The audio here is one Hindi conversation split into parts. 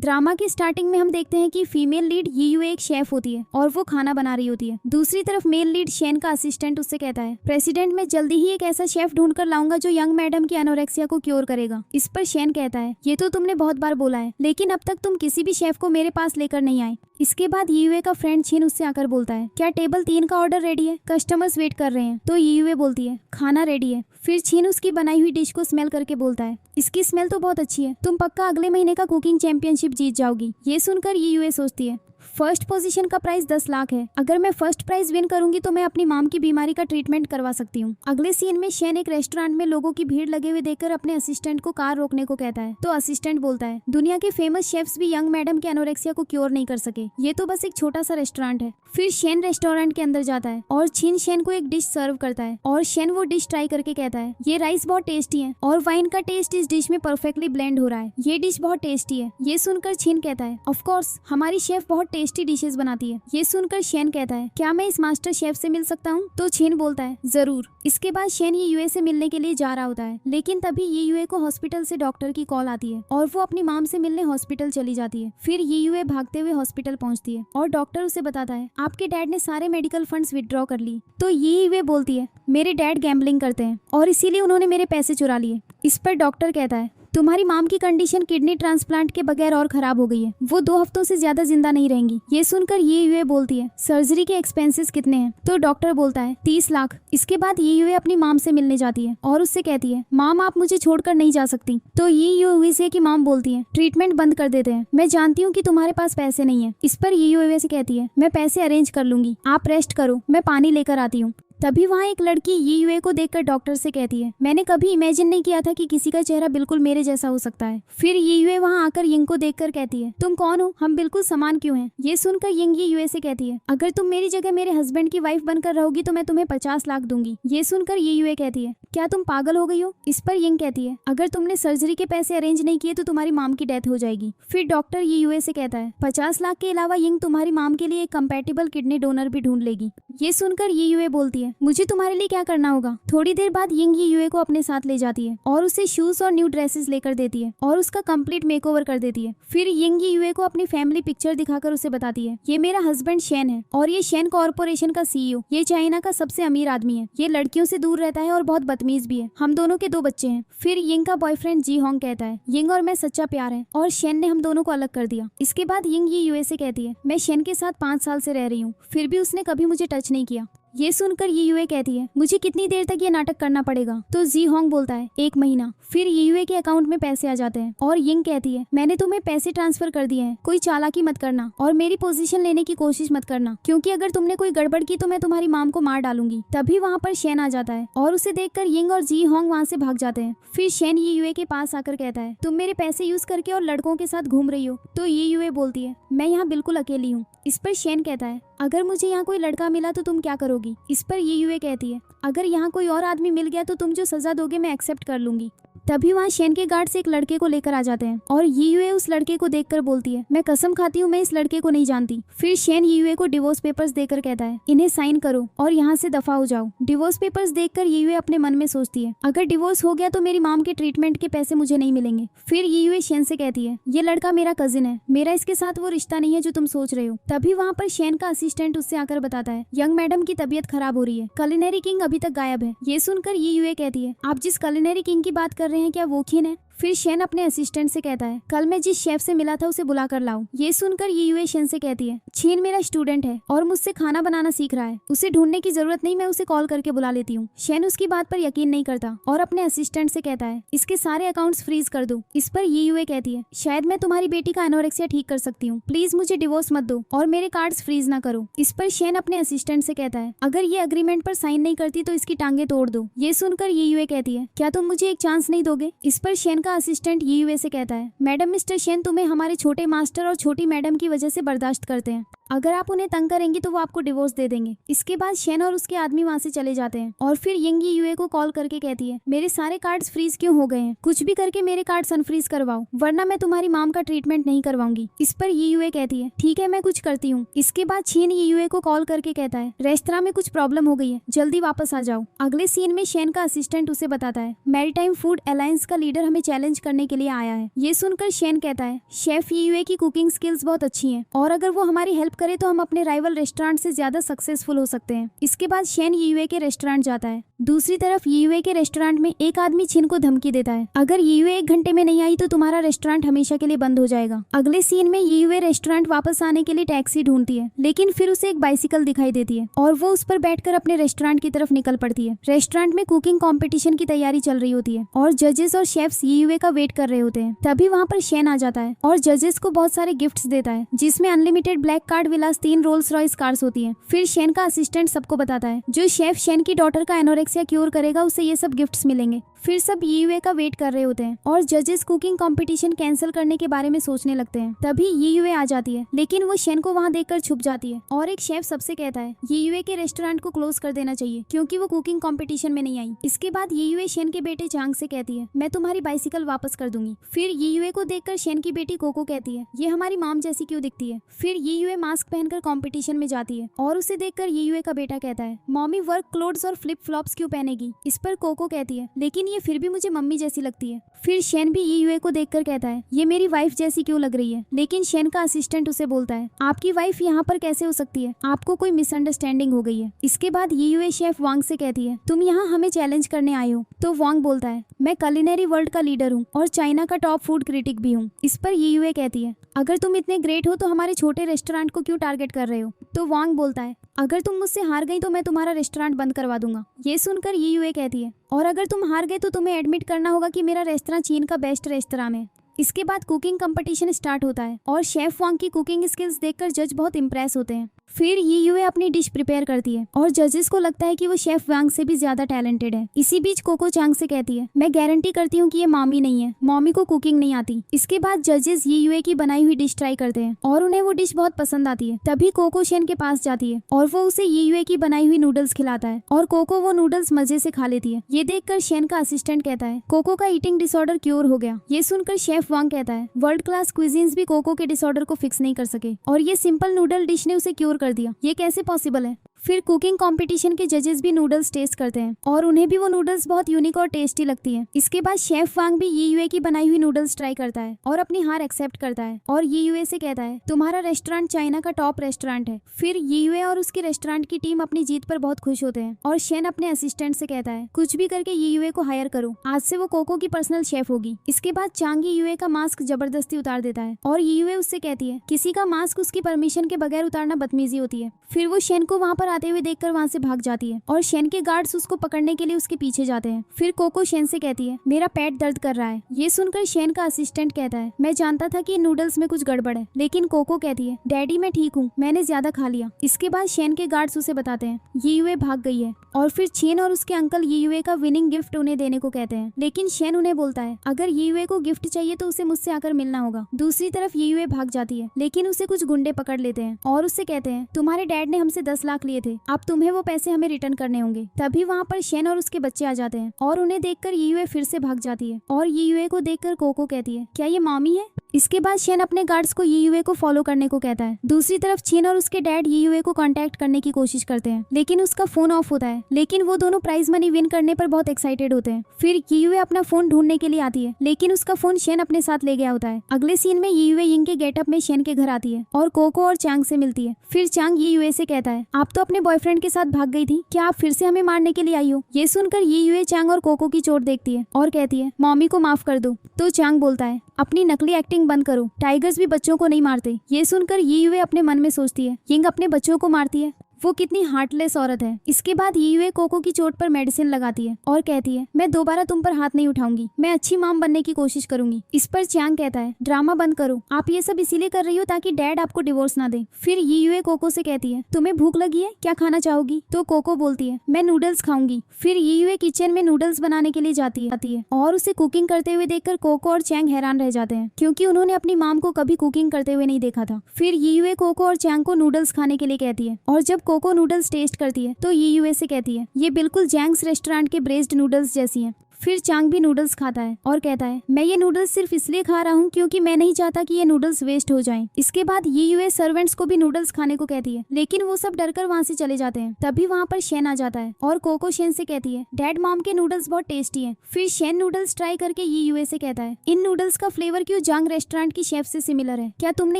ड्रामा की स्टार्टिंग में हम देखते हैं कि फीमेल लीड यीयू एक शेफ होती है और वो खाना बना रही होती है। दूसरी तरफ मेल लीड शेन का असिस्टेंट उससे कहता है, प्रेसिडेंट मैं जल्दी ही एक ऐसा शेफ ढूंढ कर लाऊंगा जो यंग मैडम की एनोरेक्सिया को क्योर करेगा। इस पर शेन कहता है, ये तो तुमने बहुत बार बोला है, लेकिन अब तक तुम किसी भी शेफ को मेरे पास लेकर नहीं आए। इसके बाद यीयू का फ्रेंड छिन उससे आकर बोलता है, क्या टेबल 3 का ऑर्डर रेडी है? कस्टमर्स वेट कर रहे हैं। तो यीयू बोलती है, खाना रेडी है। फिर छिन उसकी बनाई हुई डिश को स्मेल करके बोलता है, इसकी स्मेल तो बहुत अच्छी है, तुम पक्का अगले महीने का कुकिंग चैंपियनशिप जीत जाओगी। ये सुनकर यीयू सोचती है, फर्स्ट पोजीशन का प्राइस 10 लाख है। अगर मैं फर्स्ट प्राइज विन करूंगी तो मैं अपनी मॉम की बीमारी का ट्रीटमेंट करवा सकती हूँ। अगले सीन में शेन एक रेस्टोरेंट में लोगों की भीड़ लगे हुए देखकर अपने असिस्टेंट को कार रोकने को कहता है। तो असिस्टेंट बोलता है, दुनिया के फेमस शेफ्स भी यंग मैडम के एनोरेक्सिया को क्योर नहीं कर सके, ये तो बस एक छोटा सा रेस्टोरेंट है। फिर शेन रेस्टोरेंट के अंदर जाता है और छिन शेन को एक डिश सर्व करता है और शेन वो डिश ट्राई करके कहता है, ये राइस बहुत टेस्टी है और वाइन का टेस्ट इस डिश में परफेक्टली ब्लेंड हो रहा है, ये डिश बहुत टेस्टी है। ये सुनकर छिन कहता है, ऑफ कोर्स हमारी शेफ बहुत टेस्टी डिशेस बनाती है। ये सुनकर शेन कहता है, क्या मैं इस मास्टर शेफ से मिल सकता हूँ? तो छिन बोलता है, जरूर। इसके बाद शेन ये यूए से मिलने के लिए जा रहा होता है, लेकिन तभी ये यूए को हॉस्पिटल से डॉक्टर की कॉल आती है और वो अपनी माम से मिलने हॉस्पिटल चली जाती है। फिर ये यूए भागते हुए हॉस्पिटल पहुंचती है और डॉक्टर उसे बताता है, आपके डैड ने सारे मेडिकल फंड्स विथड्रॉ कर ली। तो ये यूए बोलती है, मेरे डैड गैम्बलिंग करते हैं और इसीलिए उन्होंने मेरे पैसे चुरा लिए। इस पर डॉक्टर कहता है, तुम्हारी माम की कंडीशन किडनी ट्रांसप्लांट के बगैर और खराब हो गई है, वो 2 हफ्तों से ज्यादा जिंदा नहीं रहेंगी। ये सुनकर ये यूए बोलती है, सर्जरी के एक्सपेंसेस कितने हैं? तो डॉक्टर बोलता है 30 लाख। इसके बाद ये यूए अपनी माम से मिलने जाती है और उससे कहती है, माम आप मुझे छोड़कर नहीं जा सकती। तो ये यूए से की माम बोलती है, ट्रीटमेंट बंद कर देते हैं, मैं जानती हूँ कि तुम्हारे पास पैसे नहीं है। इस पर ये यूए से कहती है, मैं पैसे अरेंज कर लूंगी, आप रेस्ट करो, मैं पानी लेकर आती हूँ। तभी वहाँ एक लड़की ये यूए को देखकर डॉक्टर से कहती है, मैंने कभी इमेजिन नहीं किया था कि किसी का चेहरा बिल्कुल मेरे जैसा हो सकता है। फिर ये यूए वहाँ आकर यिंग को देखकर कहती है, तुम कौन हो? हम बिल्कुल समान क्यों हैं? ये सुनकर यिंग ये यूए से कहती है, अगर तुम मेरी जगह मेरे हस्बैंड की वाइफ बनकर रहोगी तो मैं तुम्हें 50 लाख दूंगी। ये सुनकर ये यूए कहती है, क्या तुम पागल हो गई हो? इस पर यिंग कहती है, अगर तुमने सर्जरी के पैसे अरेंज नहीं किए तो तुम्हारी माम की डेथ हो जाएगी। फिर डॉक्टर ये यूए से कहता है, 50 लाख के अलावा यिंग तुम्हारी माम के लिए एक कंपैटिबल किडनी डोनर भी ढूंढ लेगी। ये सुनकर ये यूए बोलती है, मुझे तुम्हारे लिए क्या करना होगा? थोड़ी देर बाद यिंग ये यूए को अपने साथ ले जाती है और उसे शूज और न्यू ड्रेसेस लेकर देती है और उसका कंप्लीट मेकओवर कर देती है। फिर यिंग ये यूए को अपनी फैमिली पिक्चर दिखाकर उसे बताती है, ये मेरा हस्बैंड शेन है और ये शेन कॉर्पोरेशन का सीईओ, ये चाइना का सबसे अमीर आदमी है, ये लड़कियों से दूर रहता है और बहुत बदतमीज भी है, हम दोनों के 2 बच्चे हैं। फिर यिंग का बॉयफ्रेंड जी होंग कहता है, यिंग और मैं सच्चा प्यार है और शेन ने हम दोनों को अलग कर दिया। इसके बाद यिंग ये यूए से कहती है, मैं शेन के साथ 5 साल से रह रही हूँ, फिर भी उसने कभी मुझे टच नहीं किया। ये सुनकर ये यूए कहती है, मुझे कितनी देर तक ये नाटक करना पड़ेगा? तो जी होंग बोलता है, 1 महीना। फिर ये यूए के अकाउंट में पैसे आ जाते हैं और यिंग कहती है, मैंने तुम्हें पैसे ट्रांसफर कर दिए हैं, कोई चालाकी मत करना और मेरी पोजीशन लेने की कोशिश मत करना, क्योंकि अगर तुमने कोई गड़बड़ की तो मैं तुम्हारी माम को मार डालूंगी। तभी वहाँ पर शेन आ जाता है और उसे देखकर यिंग और जी होंग वहाँ से भाग जाते हैं। फिर शेन ये यूए के पास आकर कहता है, तुम मेरे पैसे यूज करके और लड़कों के साथ घूम रही हो। तो ये यूए बोलती है, मैं यहाँ बिल्कुल अकेली हूँ। इस पर शेन कहता है, अगर मुझे यहाँ कोई लड़का मिला तो तुम क्या करोगी? इस पर ये यूए कहती है, अगर यहाँ कोई और आदमी मिल गया तो तुम जो सजा दोगे मैं एक्सेप्ट कर लूंगी। तभी वहाँ शेन के गार्ड से एक लड़के को लेकर आ जाते हैं और ये यूए उस लड़के को देखकर बोलती है, मैं कसम खाती हूँ मैं इस लड़के को नहीं जानती। फिर शेन ये यूए को डिवोर्स पेपर्स देकर कहता है, इन्हें साइन करो और यहाँ से दफा हो जाओ। डिवोर्स पेपर्स देखकर ये यूए अपने मन में सोचती है, अगर डिवोर्स हो गया तो मेरी माम के ट्रीटमेंट के पैसे मुझे नहीं मिलेंगे। फिर ये यूए शेन से कहती है, ये लड़का मेरा कजिन है, मेरा इसके साथ वो रिश्ता नहीं है जो तुम सोच रहे हो। तभी वहाँ पर शेन का असिस्टेंट उससे आकर बताता है, यंग मैडम की तबीयत खराब हो रही है, कुलिनरी किंग अभी तक गायब है। ये सुनकर ये यूए कहती है, आप जिस कुलिनरी किंग की बात कर रहे हैं क्या वो खीन है? फिर शेन अपने असिस्टेंट से कहता है, कल मैं जिस शेफ से मिला था उसे बुला कर लाऊं। ये सुनकर ये यूए शेन से कहती है, छीन मेरा स्टूडेंट है और मुझसे खाना बनाना सीख रहा है, उसे ढूंढने की जरूरत नहीं, मैं उसे कॉल करके बुला लेती हूँ। शेन उसकी बात पर यकीन नहीं करता और अपने असिस्टेंट से कहता है, इसके सारे अकाउंट्स फ्रीज कर दो। इस पर ये यूए कहती है, शायद मैं तुम्हारी बेटी का एनोरेक्सिया ठीक कर सकती हूँ, प्लीज मुझे डिवोर्स मत दो और मेरे कार्ड्स फ्रीज ना करो। इस पर शेन अपने असिस्टेंट से कहता है, अगर ये अग्रीमेंट पर साइन नहीं करती तो इसकी टांगे तोड़ दो। ये सुनकर ये यूए कहती है, क्या तुम मुझे एक चांस नहीं दोगे? इस पर शेन का असिस्टेंट ये यूए से कहता है, मैडम मिस्टर शेन तुम्हें हमारे छोटे मास्टर और छोटी मैडम की वजह से बर्दाश्त करते हैं, अगर आप उन्हें तंग करेंगी तो वो आपको डिवोर्स दे देंगे। इसके बाद शेन और उसके आदमी वहाँ से चले जाते हैं और फिर यंग यूए को कॉल करके कहती है, मेरे सारे कार्ड्स फ्रीज क्यों हो गए हैं, कुछ भी करके मेरे कार्ड्स अनफ्रीज करवाओ वरना मैं तुम्हारी माम का ट्रीटमेंट नहीं करवाऊंगी। इस पर यूए कहती है, ठीक है मैं कुछ करती हूँ। इसके बाद शेन यूए को कॉल करके कहता है, रेस्तरां में कुछ प्रॉब्लम हो गई है, जल्दी वापस आ जाओ। अगले सीन में शेन का असिस्टेंट उसे बताता है, मैरीटाइम फूड अलायंस का लीडर हमें चैलेंज करने के लिए आया है। ये सुनकर शेन कहता है, शेफ यूए की कुकिंग स्किल्स बहुत अच्छी हैं और अगर वो हमारी हेल्प करे तो हम अपने राइवल रेस्टोरेंट से ज्यादा सक्सेसफुल हो सकते हैं। इसके बाद शेन यूए के रेस्टोरेंट जाता है। दूसरी तरफ यूए के रेस्टोरेंट में एक आदमी छिन को धमकी देता है, अगर यूए 1 घंटे में नहीं आई तो तुम्हारा रेस्टोरेंट हमेशा के लिए बंद हो जाएगा। अगले सीन में यूए रेस्टोरेंट वापस आने के लिए टैक्सी ढूंढती है लेकिन फिर उसे एक बाइसिकल दिखाई देती है और वो उस पर बैठकर अपने रेस्टोरेंट की तरफ निकल पड़ती है। रेस्टोरेंट में कुकिंग कंपटीशन की तैयारी चल रही होती है और जजेस और शेफ्स यूए का वेट कर रहे होते हैं। तभी वहाँ पर शेन आ जाता है और जजेस को बहुत सारे गिफ्ट्स देता है जिसमें अनलिमिटेड ब्लैक कार्ड विलास 3 रोल्स रॉयस कार्स होती है। फिर शेन का असिस्टेंट सबको बताता है, जो शेफ शेन की डॉटर का एनोरेक्सिया क्योर करेगा उसे ये सब गिफ्ट्स मिलेंगे। फिर सब यूए का वेट कर रहे होते हैं और जजेस कुकिंग कंपटीशन कैंसिल करने के बारे में सोचने लगते हैं। तभी यूए आ जाती है लेकिन वो शेन को वहाँ देखकर छुप जाती है और एक शेफ सबसे कहता है यूए के रेस्टोरेंट को क्लोज कर देना चाहिए क्योंकि वो कुकिंग कंपटीशन में नहीं आई। इसके बाद यूए शेन के बेटे चांग से कहती है, मैं तुम्हारी बाइसिकल वापस कर दूंगी। फिर यूए को देखकर शेन की बेटी कोको कहती है, ये हमारी माम जैसी क्यों दिखती है। फिर यूए मास्क पहनकर कंपटीशन में जाती है और उसे देखकर यूए का बेटा कहता है, मॉमी वर्क क्लोथ्स और फ्लिप फ्लॉप्स क्यों पहनेगी। इस पर कोको कहती है, लेकिन ये फिर भी मुझे मम्मी जैसी लगती है। फिर शेन भी यूए को देखकर कहता है, ये मेरी वाइफ जैसी क्यों लग रही है। लेकिन शेन का असिस्टेंट उसे बोलता है, आपकी वाइफ यहाँ पर कैसे हो सकती है, आपको कोई मिसअंडरस्टैंडिंग हो गई है। इसके बाद यूए शेफ वांग से कहती है, तुम यहाँ हमें चैलेंज करने आए हो। तो वांग बोलता है, मैं कुलिनरी वर्ल्ड का लीडर हूँ और चाइना का टॉप फूड क्रिटिक भी हूँ। इस पर यूए कहती है, अगर तुम इतने ग्रेट हो तो हमारे छोटे रेस्टोरेंट को क्यों टारगेट कर रहे हो। तो वांग बोलता है, अगर तुम मुझसे हार गई तो मैं तुम्हारा रेस्टोरेंट बंद करवा दूंगा। ये सुनकर यूए कहती है, और अगर तुम हार गए तो तुम्हें एडमिट करना होगा कि मेरा रेस्तरां चीन का बेस्ट रेस्तरां है। इसके बाद कुकिंग कंपटीशन स्टार्ट होता है और शेफ वांग की कुकिंग स्किल्स देखकर जज बहुत इम्प्रेस होते हैं। फिर यूए अपनी डिश प्रिपेयर करती है और जजेस को लगता है कि वो शेफ वांग से भी ज्यादा टैलेंटेड है। इसी बीच कोको चांग से कहती है, मैं गारंटी करती हूँ कि ये मॉमी नहीं है, मॉमी को कुकिंग नहीं आती। इसके बाद जजेस यूए की बनाई हुई डिश ट्राई करते हैं और उन्हें वो डिश बहुत पसंद आती है। तभी कोको शेन के पास जाती है और वो उसे यूए की बनाई हुई नूडल्स खिलाता है और कोको वो नूडल्स मजे से खा लेती है। ये देखकर शेन का असिस्टेंट कहता है, कोको का ईटिंग डिसऑर्डर क्योर हो गया। ये सुनकर शेफ वांग कहता है, वर्ल्ड क्लास क्विजीन्स भी कोको के डिसऑर्डर को फिक्स नहीं कर सके और ये सिंपल नूडल डिश ने उसे क्योर कर दिया, ये कैसे पॉसिबल है। फिर कुकिंग कंपटीशन के जजेस भी नूडल्स टेस्ट करते हैं और उन्हें भी वो नूडल्स बहुत यूनिक और टेस्टी लगती हैं। इसके बाद शेफ वांग भी यूए की बनाई हुई नूडल्स ट्राई करता है और अपनी हार एक्सेप्ट करता है और यूए से कहता है, तुम्हारा रेस्टोरेंट चाइना का टॉप रेस्टोरेंट है। फिर यूए और उसके रेस्टोरेंट की टीम अपनी जीत पर बहुत खुश होते हैं और शेन अपने असिस्टेंट से कहता है, कुछ भी करके यूए को हायर करो, आज से वो कोको की पर्सनल शेफ होगी। इसके बाद चांग यूए का मास्क जबरदस्ती उतार देता है और यूए उससे कहती है, किसी का मास्क उसकी परमिशन के बगैर उतारना बदतमीजी होती है। फिर वो शेन को वहाँ पर आते हुए देखकर वहाँ से भाग जाती है और शेन के गार्ड्स उसको पकड़ने के लिए उसके पीछे जाते हैं। फिर कोको शेन से कहती है, मेरा पेट दर्द कर रहा है। ये सुनकर शेन का असिस्टेंट कहता है, मैं जानता था कि नूडल्स में कुछ गड़बड़ है। लेकिन कोको कहती है, डैडी मैं ठीक हूँ, मैंने ज्यादा खा लिया। इसके बाद शेन के गार्ड्स उसे बताते हैं यूए भाग गई है और फिर शेन और उसके अंकल यूए का विनिंग गिफ्ट उन्हें देने को कहते हैं। लेकिन शेन उन्हें बोलता है, अगर यूए को गिफ्ट चाहिए तो उसे मुझसे आकर मिलना होगा। दूसरी तरफ यूए भाग जाती है लेकिन उसे कुछ गुंडे पकड़ लेते हैं और उससे कहते हैं, तुम्हारे डैड ने हमसे 10 लाख लिए थे, अब तुम्हें वो पैसे हमें रिटर्न करने होंगे। तभी वहाँ पर शेन और उसके बच्चे आ जाते हैं और उन्हें देखकर यूए फिर से भाग जाती है और यूए को देखकर कोको कहती है, क्या ये मॉमी है। इसके बाद शेन अपने गार्ड्स को यूए को फॉलो करने को कहता है। दूसरी तरफ शेन और उसके डैड यूए को कांटेक्ट करने की कोशिश करते हैं लेकिन उसका फोन ऑफ होता है। लेकिन वो दोनों प्राइज मनी विन करने पर बहुत एक्साइटेड होते हैं। फिर यूए अपना फोन ढूंढने के लिए आती है लेकिन उसका फोन शेन अपने साथ ले गया होता है। अगले सीन में यूए यिंग के गेटअप में शेन के घर आती है और कोको और चांग से मिलती है। फिर चांग यूए से कहता है, आप तो अपने बॉयफ्रेंड के साथ भाग गई थी, क्या आप फिर से हमें मारने के लिए आई हो। ये सुनकर यूए चांग और कोको की चोट देखती है और कहती है, मॉमी को माफ कर दो। तो चांग बोलता है, अपनी नकली एक्टिंग बंद करो, टाइगर्स भी बच्चों को नहीं मारते। ये सुनकर यूए अपने मन में सोचती है, यिंग अपने बच्चों को मारती है, वो कितनी हार्टलेस औरत है। इसके बाद यूए कोको की चोट पर मेडिसिन लगाती है और कहती है मैं दोबारा तुम पर हाथ नहीं उठाऊंगी, मैं अच्छी मॉम बनने की कोशिश करूंगी। इस पर चांग कहता है ड्रामा बंद करो, आप ये सब इसीलिए कर रही हो ताकि डैड आपको डिवोर्स ना दे। फिर यूए कोको से कहती है तुम्हें भूख लगी है, क्या खाना चाहोगी? तो कोको बोलती है मैं नूडल्स खाऊंगी। फिर यूए किचन में नूडल्स बनाने के लिए जाती है और उसे कुकिंग करते हुए देखकर कोको और चैंग हैरान रह जाते हैं क्योंकि उन्होंने अपनी मॉम को कभी कुकिंग करते हुए नहीं देखा था। फिर यूए कोको और चैंग को नूडल्स खाने के लिए कहती है और जब कोको नूडल्स टेस्ट करती है तो यूए से कहती है ये बिल्कुल जैंग्स रेस्टोरेंट के ब्रेस्ड नूडल्स जैसी हैं। फिर चांग भी नूडल्स खाता है और कहता है मैं ये नूडल्स सिर्फ इसलिए खा रहा हूँ क्योंकि मैं नहीं चाहता कि ये नूडल्स वेस्ट हो जाएं। इसके बाद ये यूएस सर्वेंट्स को भी नूडल्स खाने को कहती है लेकिन वो सब डरकर वहाँ से चले जाते हैं। तभी वहाँ पर शेन आ जाता है और कोको शेन से कहती है डैड मॉम के नूडल्स बहुत टेस्टी हैं। फिर शेन नूडल्स ट्राई करके ये यूएस से कहता है इन नूडल्स का फ्लेवर क्यों जांग रेस्टोरेंट की शेफ से सिमिलर है, क्या तुमने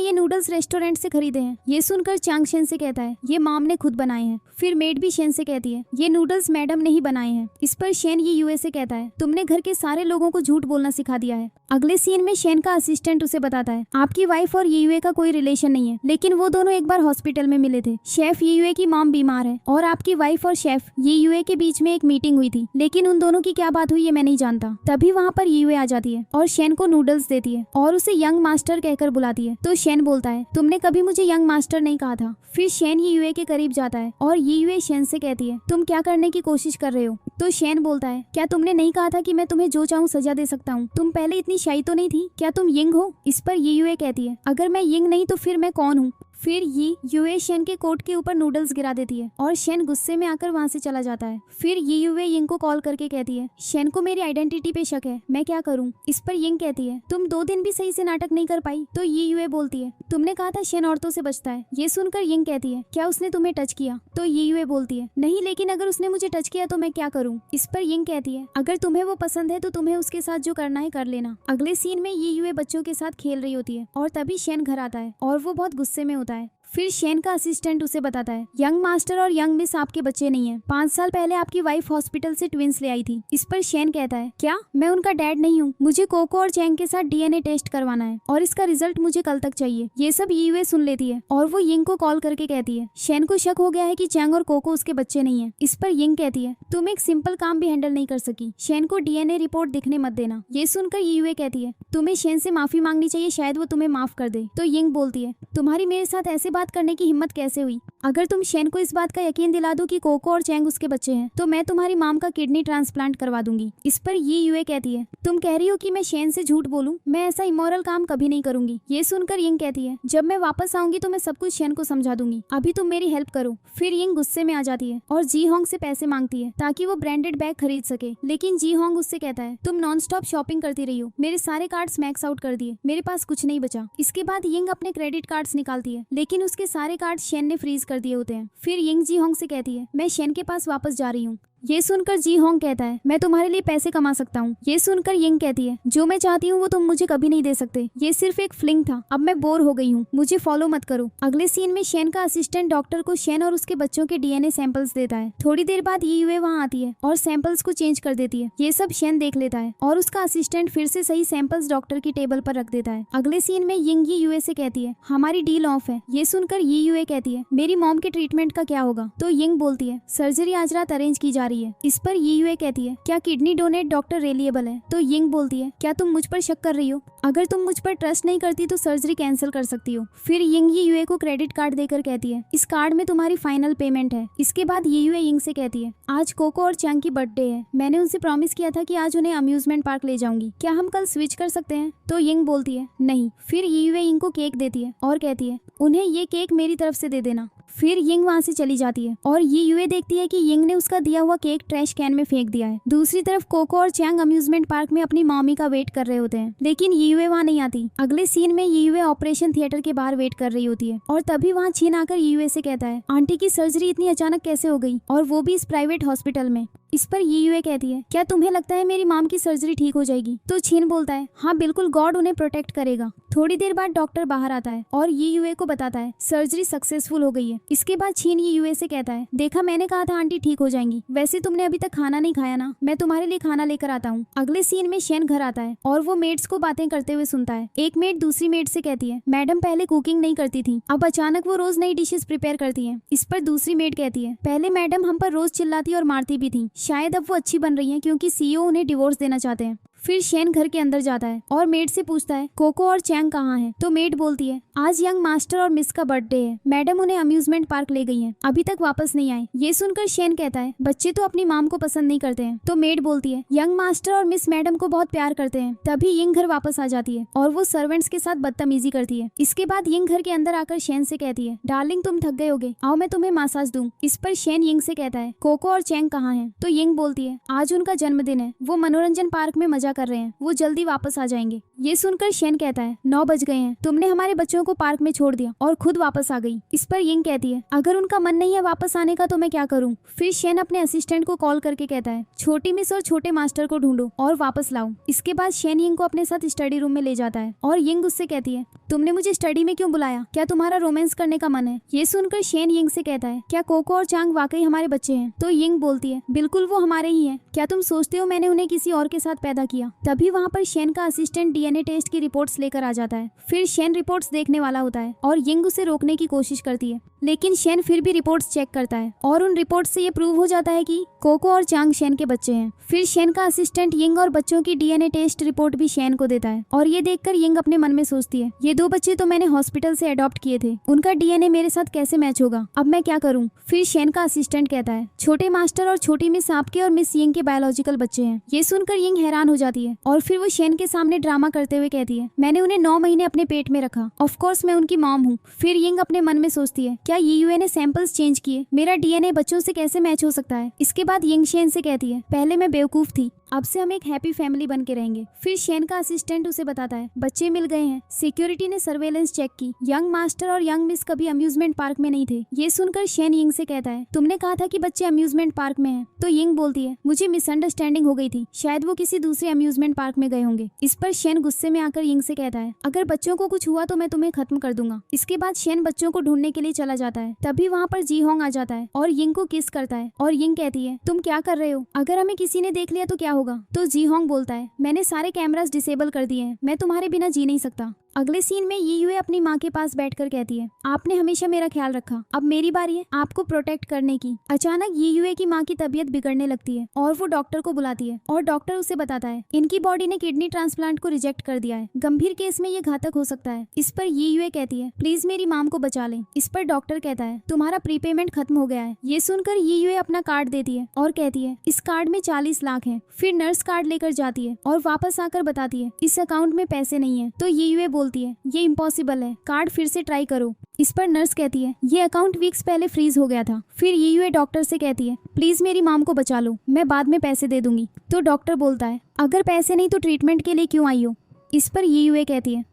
ये नूडल्स रेस्टोरेंट से खरीदे हैं? ये सुनकर चांग शेन से कहता है ये मॉम ने खुद बनाए हैं। फिर मेड भी शेन से कहती है ये नूडल्स मैडम ने ही बनाए हैं। इस पर शेन ये यूएस से कहता है तुमने घर के सारे लोगों को झूठ बोलना सिखा दिया है। अगले सीन में शेन का असिस्टेंट उसे बताता है आपकी वाइफ और यूए का कोई रिलेशन नहीं है लेकिन वो दोनों एक बार हॉस्पिटल में मिले थे। शेफ यूए की मॉम बीमार है और आपकी वाइफ और शेफ यूए के बीच में एक मीटिंग हुई थी लेकिन उन दोनों की क्या बात हुई ये मैं नहीं जानता। तभी वहाँ पर यूए आ जाती है और शेन को नूडल्स देती है और उसे यंग मास्टर कहकर बुलाती है। तो शेन बोलता है तुमने कभी मुझे यंग मास्टर नहीं कहा था। फिर शेन यूए के करीब जाता है और यूए शेन से कहती है तुम क्या करने की कोशिश कर रहे हो? तो शेन बोलता है क्या तुमने नहीं कहा था कि मैं तुम्हें जो चाहूँ सजा दे सकता हूँ? तुम पहले इतनी शाई तो नहीं थी, क्या तुम यिंग हो? इस पर यूए कहती है अगर मैं यिंग नहीं तो फिर मैं कौन हूँ? फिर ये यूए शेन के कोट के ऊपर नूडल्स गिरा देती है और शेन गुस्से में आकर वहाँ से चला जाता है। फिर ये यूए यिंग को कॉल करके कहती है शेन को मेरी आइडेंटिटी पे शक है, मैं क्या करूँ? इस पर यिंग कहती है तुम 2 दिन भी सही से नाटक नहीं कर पाई। तो ये यूए बोलती है तुमने कहा था शेन औरतों से बचता है। ये सुनकर यिंग कहती है क्या उसने तुम्हें टच किया? तो ये यूए बोलती है नहीं, लेकिन अगर उसने मुझे टच किया तो मैं क्या करूँ? इस पर यिंग कहती है अगर तुम्हें वो पसंद है तो तुम्हें उसके साथ जो करना है कर लेना। अगले सीन में ये यूए बच्चों के साथ खेल रही होती है और तभी शेन घर आता है और वो बहुत गुस्से में होता है। फिर शेन का असिस्टेंट उसे बताता है यंग मास्टर और यंग मिस आपके बच्चे नहीं है, 5 साल पहले आपकी वाइफ हॉस्पिटल से ट्विंस ले आई थी। इस पर शेन कहता है क्या मैं उनका डैड नहीं हूँ, मुझे कोको और चैंग के साथ डीएनए टेस्ट करवाना है और इसका रिजल्ट मुझे कल तक चाहिए। ये सब यूए सुन लेती है और वो यिंग को कॉल करके कहती है शेन को शक हो गया है कि चैंग और कोको उसके बच्चे नहीं है। इस पर यिंग कहती है तुम एक सिंपल काम भी हैंडल नहीं कर सकी, शेन को डीएनए रिपोर्ट दिखने मत देना। ये सुनकर यूए कहती है तुम्हें शेन से माफी मांगनी चाहिए, शायद वो तुम्हें माफ कर दे। तो यिंग बोलती है तुम्हारी मेरे साथ ऐसे बात करने की हिम्मत कैसे हुई? अगर तुम शेन को इस बात का यकीन दिला दो कि कोको और चैंग उसके बच्चे हैं तो मैं तुम्हारी माम का किडनी ट्रांसप्लांट करवा दूंगी। इस पर ये यूए कहती है तुम कह रही हो कि मैं शेन से झूठ बोलूं, मैं ऐसा इमोरल काम कभी नहीं करूंगी। ये सुनकर यिंग कहती है जब मैं वापस आऊंगी तो मैं सब कुछ शेन को समझा दूंगी, अभी तुम मेरी हेल्प करो। फिर यिंग गुस्से में आ जाती है और जी होंग से पैसे मांगती है ताकि वो ब्रांडेड बैग खरीद सके, लेकिन जी होंग उससे कहता है तुम नॉन स्टॉप शॉपिंग करती रही हो, मेरे सारे कार्ड्स मैक्स आउट कर दिए, मेरे पास कुछ नहीं बचा। इसके बाद यिंग अपने क्रेडिट कार्ड्स निकालती है लेकिन उसके सारे कार्ड शेन ने फ्रीज कर दिए होते हैं। फिर यिंग जी होंग से कहती है मैं शेन के पास वापस जा रही हूँ। ये सुनकर जी होंग कहता है मैं तुम्हारे लिए पैसे कमा सकता हूँ। ये सुनकर यिंग कहती है जो मैं चाहती हूँ वो तुम मुझे कभी नहीं दे सकते, ये सिर्फ एक फ्लिंग था, अब मैं बोर हो गई हूँ, मुझे फॉलो मत करो। अगले सीन में शेन का असिस्टेंट डॉक्टर को शेन और उसके बच्चों के डीएनए सैंपल्स देता है। थोड़ी देर बाद ये यूए वहाँ आती है और सैंपल्स को चेंज कर देती है। ये सब शेन देख लेता है और उसका असिस्टेंट फिर से सही सैंपल्स डॉक्टर की टेबल पर रख देता है। अगले सीन में यिंग ये यूए से कहती है हमारी डील ऑफ है। ये सुनकर ये यूए कहती है मेरी मॉम के ट्रीटमेंट का क्या होगा? तो यिंग बोलती है सर्जरी आज रात अरेंज की जा रही है। इस पर यूए कहती है क्या किडनी डोनेट डॉक्टर रिलायबल है? तो यिंग बोलती है क्या तुम मुझ पर शक कर रही हो? अगर तुम मुझ पर ट्रस्ट नहीं करती तो सर्जरी कैंसिल कर सकती हो। फिर यिंग ये यूए को क्रेडिट कार्ड देकर कहती है इस कार्ड में तुम्हारी फाइनल पेमेंट है। इसके बाद ये यूए यिंग से कहती है आज कोको और चैंग की बर्थडे है, मैंने उनसे प्रॉमिस किया था कि आज उन्हें अम्यूजमेंट पार्क ले जाऊंगी, क्या हम कल स्विच कर सकते हैं? तो यिंग बोलती है नहीं। फिर ये यूए यिंग को केक देती है और कहती है उन्हें ये केक मेरी तरफ से दे देना। फिर यिंग वहाँ से चली जाती है और ये यूए देखती है कि यिंग ने उसका दिया हुआ केक ट्रैश कैन में फेंक दिया है। दूसरी तरफ कोको और चैंग अम्यूजमेंट पार्क में अपनी मॉमी का वेट कर रहे होते हैं लेकिन ये यूए वहाँ नहीं आती। अगले सीन में ये यूए ऑपरेशन थिएटर के बाहर वेट कर रही होती है और तभी वहाँ छीन आकर ये यूए से कहता है आंटी की सर्जरी इतनी अचानक कैसे हो गई और वो भी इस प्राइवेट हॉस्पिटल में? इस पर ये कहती है, क्या तुम्हें लगता है मेरी माम की सर्जरी ठीक हो जाएगी? तो छीन बोलता है, हाँ बिल्कुल, गॉड उन्हें प्रोटेक्ट करेगा। थोड़ी देर बाद डॉक्टर बाहर आता है और ये को बताता है सर्जरी सक्सेसफुल हो गई है। इसके बाद छीन ये से कहता है, देखा मैंने कहा था आंटी ठीक हो जाएंगी। वैसे तुमने अभी तक खाना नहीं खाया ना, मैं तुम्हारे लिए खाना लेकर आता हूँ। अगले सीन में शेन घर आता है और वो मेड्स को बातें करते हुए सुनता है। एक मेड दूसरी मेड से कहती है, मैडम पहले कुकिंग नहीं करती थी, अब अचानक वो रोज नई डिशेस प्रिपेयर करती है। इस पर दूसरी मेड कहती है, पहले मैडम हम पर रोज चिल्लाती और मारती भी थी, शायद अब वो अच्छी बन रही है क्योंकि सीईओ उन्हें डिवोर्स देना चाहते हैं। फिर शेन घर के अंदर जाता है और मेड से पूछता है, कोको और चैंग कहाँ हैं? तो मेड बोलती है, आज यंग मास्टर और मिस का बर्थडे है, मैडम उन्हें अम्यूजमेंट पार्क ले गई हैं, अभी तक वापस नहीं आए। ये सुनकर शेन कहता है, बच्चे तो अपनी माम को पसंद नहीं करते हैं। तो मेड बोलती है, यंग मास्टर और मिस मैडम को बहुत प्यार करते हैं। तभी यंग घर वापस आ जाती है और वो सर्वेंट्स के साथ बदतमीजी करती है। इसके बाद यंग घर के अंदर आकर शेन से कहती है, डार्लिंग तुम थक गए होगे, आओ मैं तुम्हें मसाज दूं। इस पर शेन यंग से कहता है, कोको और चैंग कहाँ हैं? तो यंग बोलती है, आज उनका जन्मदिन है, वो मनोरंजन पार्क में मजा कर रहे हैं, वो जल्दी वापस आ जाएंगे। ये सुनकर शेन कहता है, 9 बज गए हैं, तुमने हमारे बच्चों को पार्क में छोड़ दिया और खुद वापस आ गई। इस पर यिंग कहती है, अगर उनका मन नहीं है वापस आने का तो मैं क्या करूं? फिर शेन अपने असिस्टेंट को कॉल करके कहता है, छोटी मिस और छोटे मास्टर को ढूंढो और वापस लाओ। इसके बाद शेन यिंग को अपने साथ स्टडी रूम में ले जाता है और यिंग उससे कहती है, तुमने मुझे स्टडी में क्यों बुलाया? क्या तुम्हारा रोमांस करने का मन है? ये सुनकर शेन यिंग से कहता है, क्या कोको और चांग वाकई हमारे बच्चे हैं? तो यिंग बोलती है, बिल्कुल वो हमारे ही हैं। क्या तुम सोचते हो मैंने उन्हें किसी और के साथ पैदा किया? तभी वहाँ पर शेन का असिस्टेंट डीएनए टेस्ट की रिपोर्ट्स लेकर आ जाता है। फिर शेन रिपोर्ट्स देखने वाला होता है और यिंग उसे रोकने की कोशिश करती है, लेकिन शेन फिर भी रिपोर्ट्स चेक करता है और उन रिपोर्ट्स से ये प्रूव हो जाता है कि कोको और चांग शेन के बच्चे हैं। फिर शेन का असिस्टेंट यिंग और बच्चों की डीएनए टेस्ट रिपोर्ट भी शेन को देता है और ये देखकर यिंग अपने मन में सोचती है, ये 2 बच्चे तो मैंने हॉस्पिटल से अडॉप्ट किए थे, उनका डीएनए मेरे साथ कैसे मैच होगा? अब मैं क्या करूं? फिर शेन का असिस्टेंट कहता है, छोटे मास्टर और छोटी मिस आपके और मिस यिंग के बायोलॉजिकल बच्चे हैं। ये सुनकर यिंग हैरान हो जाती है और फिर वो शेन के सामने ड्रामा करते हुए कहती है, मैंने उन्हें 9 महीने अपने पेट में रखा, ऑफ कोर्स मैं उनकी मॉम हूँ। फिर यिंग अपने मन में सोचती है, क्या यूए ने सैंपल्स चेंज किए? मेरा डीएनए बच्चों से कैसे मैच हो सकता है? इसके बाद यिंग शेन से कहती है, पहले मैं बेवकूफ थी, अब से हम एक हैप्पी फैमिली बन के रहेंगे। फिर शेन का असिस्टेंट उसे बताता है, बच्चे मिल गए हैं। सिक्योरिटी ने सर्वेलेंस चेक की, यंग मास्टर और यंग मिस कभी अम्यूजमेंट पार्क में नहीं थे। ये सुनकर शेन यिंग से कहता है, तुमने कहा था कि बच्चे अम्यूजमेंट पार्क में हैं। तो यिंग बोलती है, मुझे मिसअंडरस्टैंडिंग हो गई थी, शायद वो किसी दूसरे अम्यूजमेंट पार्क में गए होंगे। इस पर शेन गुस्से में आकर यिंग से कहता है, अगर बच्चों को कुछ हुआ तो मैं तुम्हें खत्म कर दूंगा। इसके बाद शेन बच्चों को ढूंढने के लिए चला जाता है। तभी वहाँ पर जी होंग आ जाता है और यिंग को किस करता है और यिंग कहती है, तुम क्या कर रहे हो? अगर हमें किसी ने देख लिया तो क्या होगा? तो जी होंग बोलता है, मैंने सारे कैमरास डिसेबल कर दिए हैं, मैं तुम्हारे बिना जी नहीं सकता। अगले सीन में ये यूए अपनी माँ के पास बैठकर कहती है, आपने हमेशा मेरा ख्याल रखा, अब मेरी बारी है आपको प्रोटेक्ट करने की। अचानक ये यूए की माँ की तबीयत बिगड़ने लगती है और वो डॉक्टर को बुलाती है और डॉक्टर उसे बताता है, इनकी बॉडी ने किडनी ट्रांसप्लांट को रिजेक्ट कर दिया है, गंभीर केस में ये घातक हो सकता है। इस पर ये यूए कहती है, प्लीज मेरी माम को बचा लें। इस पर डॉक्टर कहता है, तुम्हारा प्रीपेमेंट खत्म हो गया है। ये सुनकर ये यूए अपना कार्ड देती है और कहती है, इस कार्ड में 40 लाख है। फिर नर्स कार्ड लेकर जाती है और वापस आकर बताती है, इस अकाउंट में पैसे नहीं है। तो ये यूए बोलती है, ये इम्पॉसिबल है, कार्ड फिर से ट्राई करो। इस पर नर्स कहती है, ये अकाउंट वीक्स पहले फ्रीज हो गया था। फिर ये यूए डॉक्टर से कहती है, प्लीज मेरी माम को बचा लो, मैं बाद में पैसे दे दूंगी। तो डॉक्टर बोलता है, अगर पैसे नहीं तो ट्रीटमेंट के लिए क्यों आई हो? इस पर ये यूए कहती है,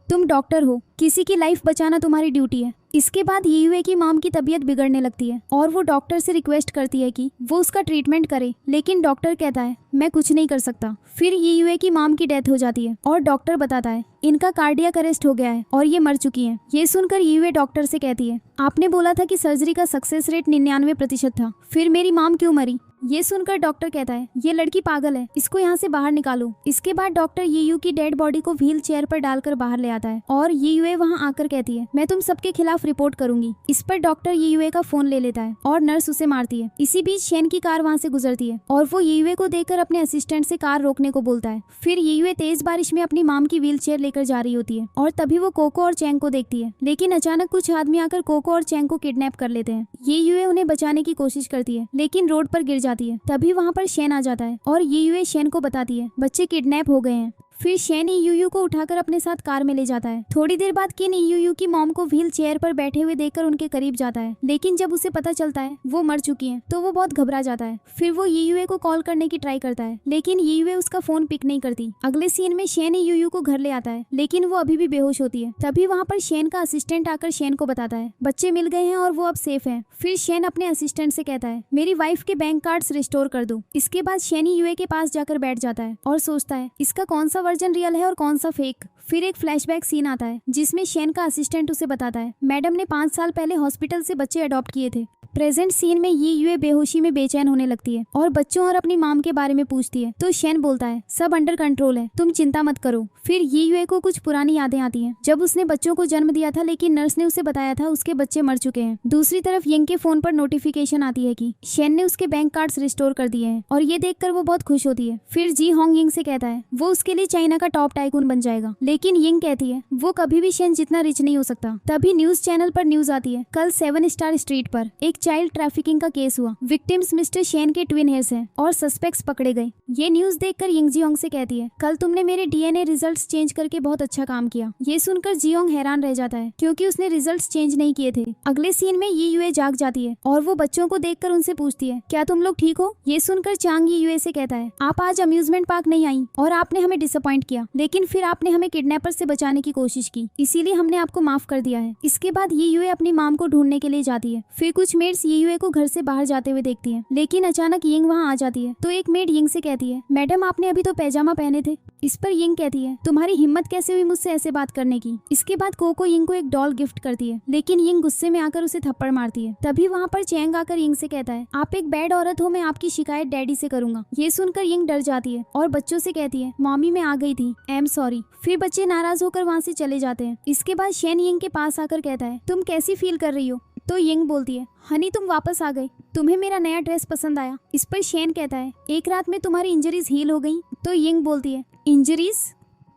तुम डॉक्टर हो, किसी की लाइफ बचाना तुम्हारी ड्यूटी है। इसके बाद ये यूए की माम की तबीयत बिगड़ने लगती है और वो डॉक्टर से रिक्वेस्ट करती है कि वो उसका ट्रीटमेंट करे, लेकिन डॉक्टर कहता है, मैं कुछ नहीं कर सकता। फिर ये यूए की माम की डेथ हो जाती है और डॉक्टर बताता है, इनका कार्डियक अरेस्ट हो गया है और ये मर चुकी है। ये सुनकर ये यूए डॉक्टर से कहती है, आपने बोला था कि सर्जरी का सक्सेस रेट 99% था, फिर मेरी माम क्यों मरी? ये सुनकर डॉक्टर कहता है, ये लड़की पागल है, इसको यहाँ से बाहर निकालो। इसके बाद डॉक्टर ये यू की डेड बॉडी को व्हील चेयर पर डालकर बाहर ले आता है और ये यूए वहाँ आकर कहती है, मैं तुम सबके खिलाफ रिपोर्ट करूंगी। इस पर डॉक्टर ये यूए का फोन ले लेता है और नर्स उसे मारती है। इसी बीच शेन की कार वहाँ से गुजरती है और वो ये यूए को देखकर अपने असिस्टेंट से कार रोकने को बोलता है। फिर ये यूए तेज बारिश में अपनी माम की व्हील चेयर लेकर जा रही होती है और तभी वो कोको और चैंग को देखती है, लेकिन अचानक कुछ आदमी आकर कोको और चैंग को किडनैप कर लेते हैं। ये यूए उन्हें बचाने की कोशिश करती है, लेकिन रोड पर गिर जाती है। तभी वहाँ पर शेन आ जाता है और ये यूए शेन को बताती है, बच्चे किडनैप हो गए हैं। फिर शेन ईयू को उठाकर अपने साथ कार में ले जाता है। थोड़ी देर बाद किन ईयू की मॉम को व्हील चेयर पर बैठे हुए देखकर उनके करीब जाता है, लेकिन जब उसे पता चलता है वो मर चुकी है तो वो बहुत घबरा जाता है। फिर वो ईयू को कॉल करने की ट्राई करता है, लेकिन ईयू उसका फोन पिक नहीं करती। अगले सीन में शेन ईयू को घर ले आता है, लेकिन वो अभी भी बेहोश होती है। तभी वहाँ पर शेन का असिस्टेंट आकर शेन को बताता है बच्चे मिल गए हैं और वो अब सेफ हैं। फिर शेन अपने असिस्टेंट से कहता है मेरी वाइफ के बैंक कार्ड्स रिस्टोर कर दो। इसके बाद शेन ईयू के पास जाकर बैठ जाता है और सोचता है इसका कौन सा वर्जन रियल है और कौन सा फेक। फिर एक फ्लैशबैक सीन आता है जिसमें शेन का असिस्टेंट उसे बताता है मैडम ने 5 साल पहले हॉस्पिटल से बच्चे अडॉप्ट किए थे। प्रेजेंट सीन में ईयू बेहोशी में बेचैन होने लगती है और बच्चों और अपनी माम के बारे में पूछती है तो शेन बोलता है सब अंडर कंट्रोल है, तुम चिंता मत करो। फिर ईयू को कुछ पुरानी यादें आती हैं जब उसने बच्चों को जन्म दिया था, लेकिन नर्स ने उसे बताया था उसके बच्चे मर चुके हैं। दूसरी तरफ यंग के फोन पर नोटिफिकेशन आती है कि शेन ने उसके बैंक कार्ड्स रिस्टोर कर दिए हैं और ये देखकर वो बहुत खुश होती है। फिर जी होंग यंग से कहता है वो उसके लिए चाइना का टॉप टाइकून बन जाएगा, लेकिन यंग कहती है वो कभी भी शेन जितना रिच नहीं हो सकता। तभी न्यूज चैनल पर न्यूज आती है कल 7 स्टार स्ट्रीट पर एक चाइल्ड ट्रैफिकिंग का केस हुआ। विक्टिम्स मिस्टर शेन के ट्विन हेयर्स हैं और सस्पेक्ट्स पकड़े गए। ये न्यूज देखकर यंग जियोंग से कहती है कल तुमने मेरे डीएनए रिजल्ट्स चेंज करके बहुत अच्छा काम किया। ये सुनकर जियोंग हैरान रह जाता है क्योंकि उसने रिजल्ट्स चेंज नहीं किए थे। अगले सीन में ईयू जाग जाती है और वो बच्चों को देखकर उनसे पूछती है क्या तुम लोग ठीक हो। ये सुनकर चांग ईयू से कहता है आप आज अम्यूजमेंट पार्क नहीं आई और आपने हमें डिसअपॉइंट किया, लेकिन फिर आपने हमें किडनैपर से बचाने की कोशिश की, इसीलिए हमने आपको माफ कर दिया है। इसके बाद ईयू अपनी माम को ढूंढने के लिए जाती है। फिर कुछ मेड्स ईयू को घर से बाहर जाते हुए देखती है, लेकिन अचानक यिंग वहाँ आ जाती है तो एक मेड यिंग से कहती है मैडम आपने अभी तो पैजामा पहने थे। इस पर यिंग कहती है तुम्हारी हिम्मत कैसे हुई मुझसे ऐसे बात करने की। इसके बाद कोको यिंग को एक डॉल गिफ्ट करती है, लेकिन यिंग गुस्से में आकर उसे थप्पड़ मारती है। तभी वहाँ पर चैंग आकर यिंग से कहता है आप एक बैड औरत हो, मैं आपकी शिकायत डैडी से करूंगा। ये सुनकर यिंग डर जाती है और बच्चों से कहती है मॉमी मैं आ गई थी, आई एम सॉरी। फिर बच्चे नाराज होकर वहाँ से चले जाते हैं। इसके बाद शेन यिंग के पास आकर कहता है तुम कैसी फील कर रही हो। तो यिंग बोलती है हनी तुम वापस आ गए, तुम्हें मेरा नया ड्रेस पसंद आया। इस पर शेन कहता है एक रात में तुम्हारी इंजरीज हील हो गई। तो यिंग बोलती है इंजरीज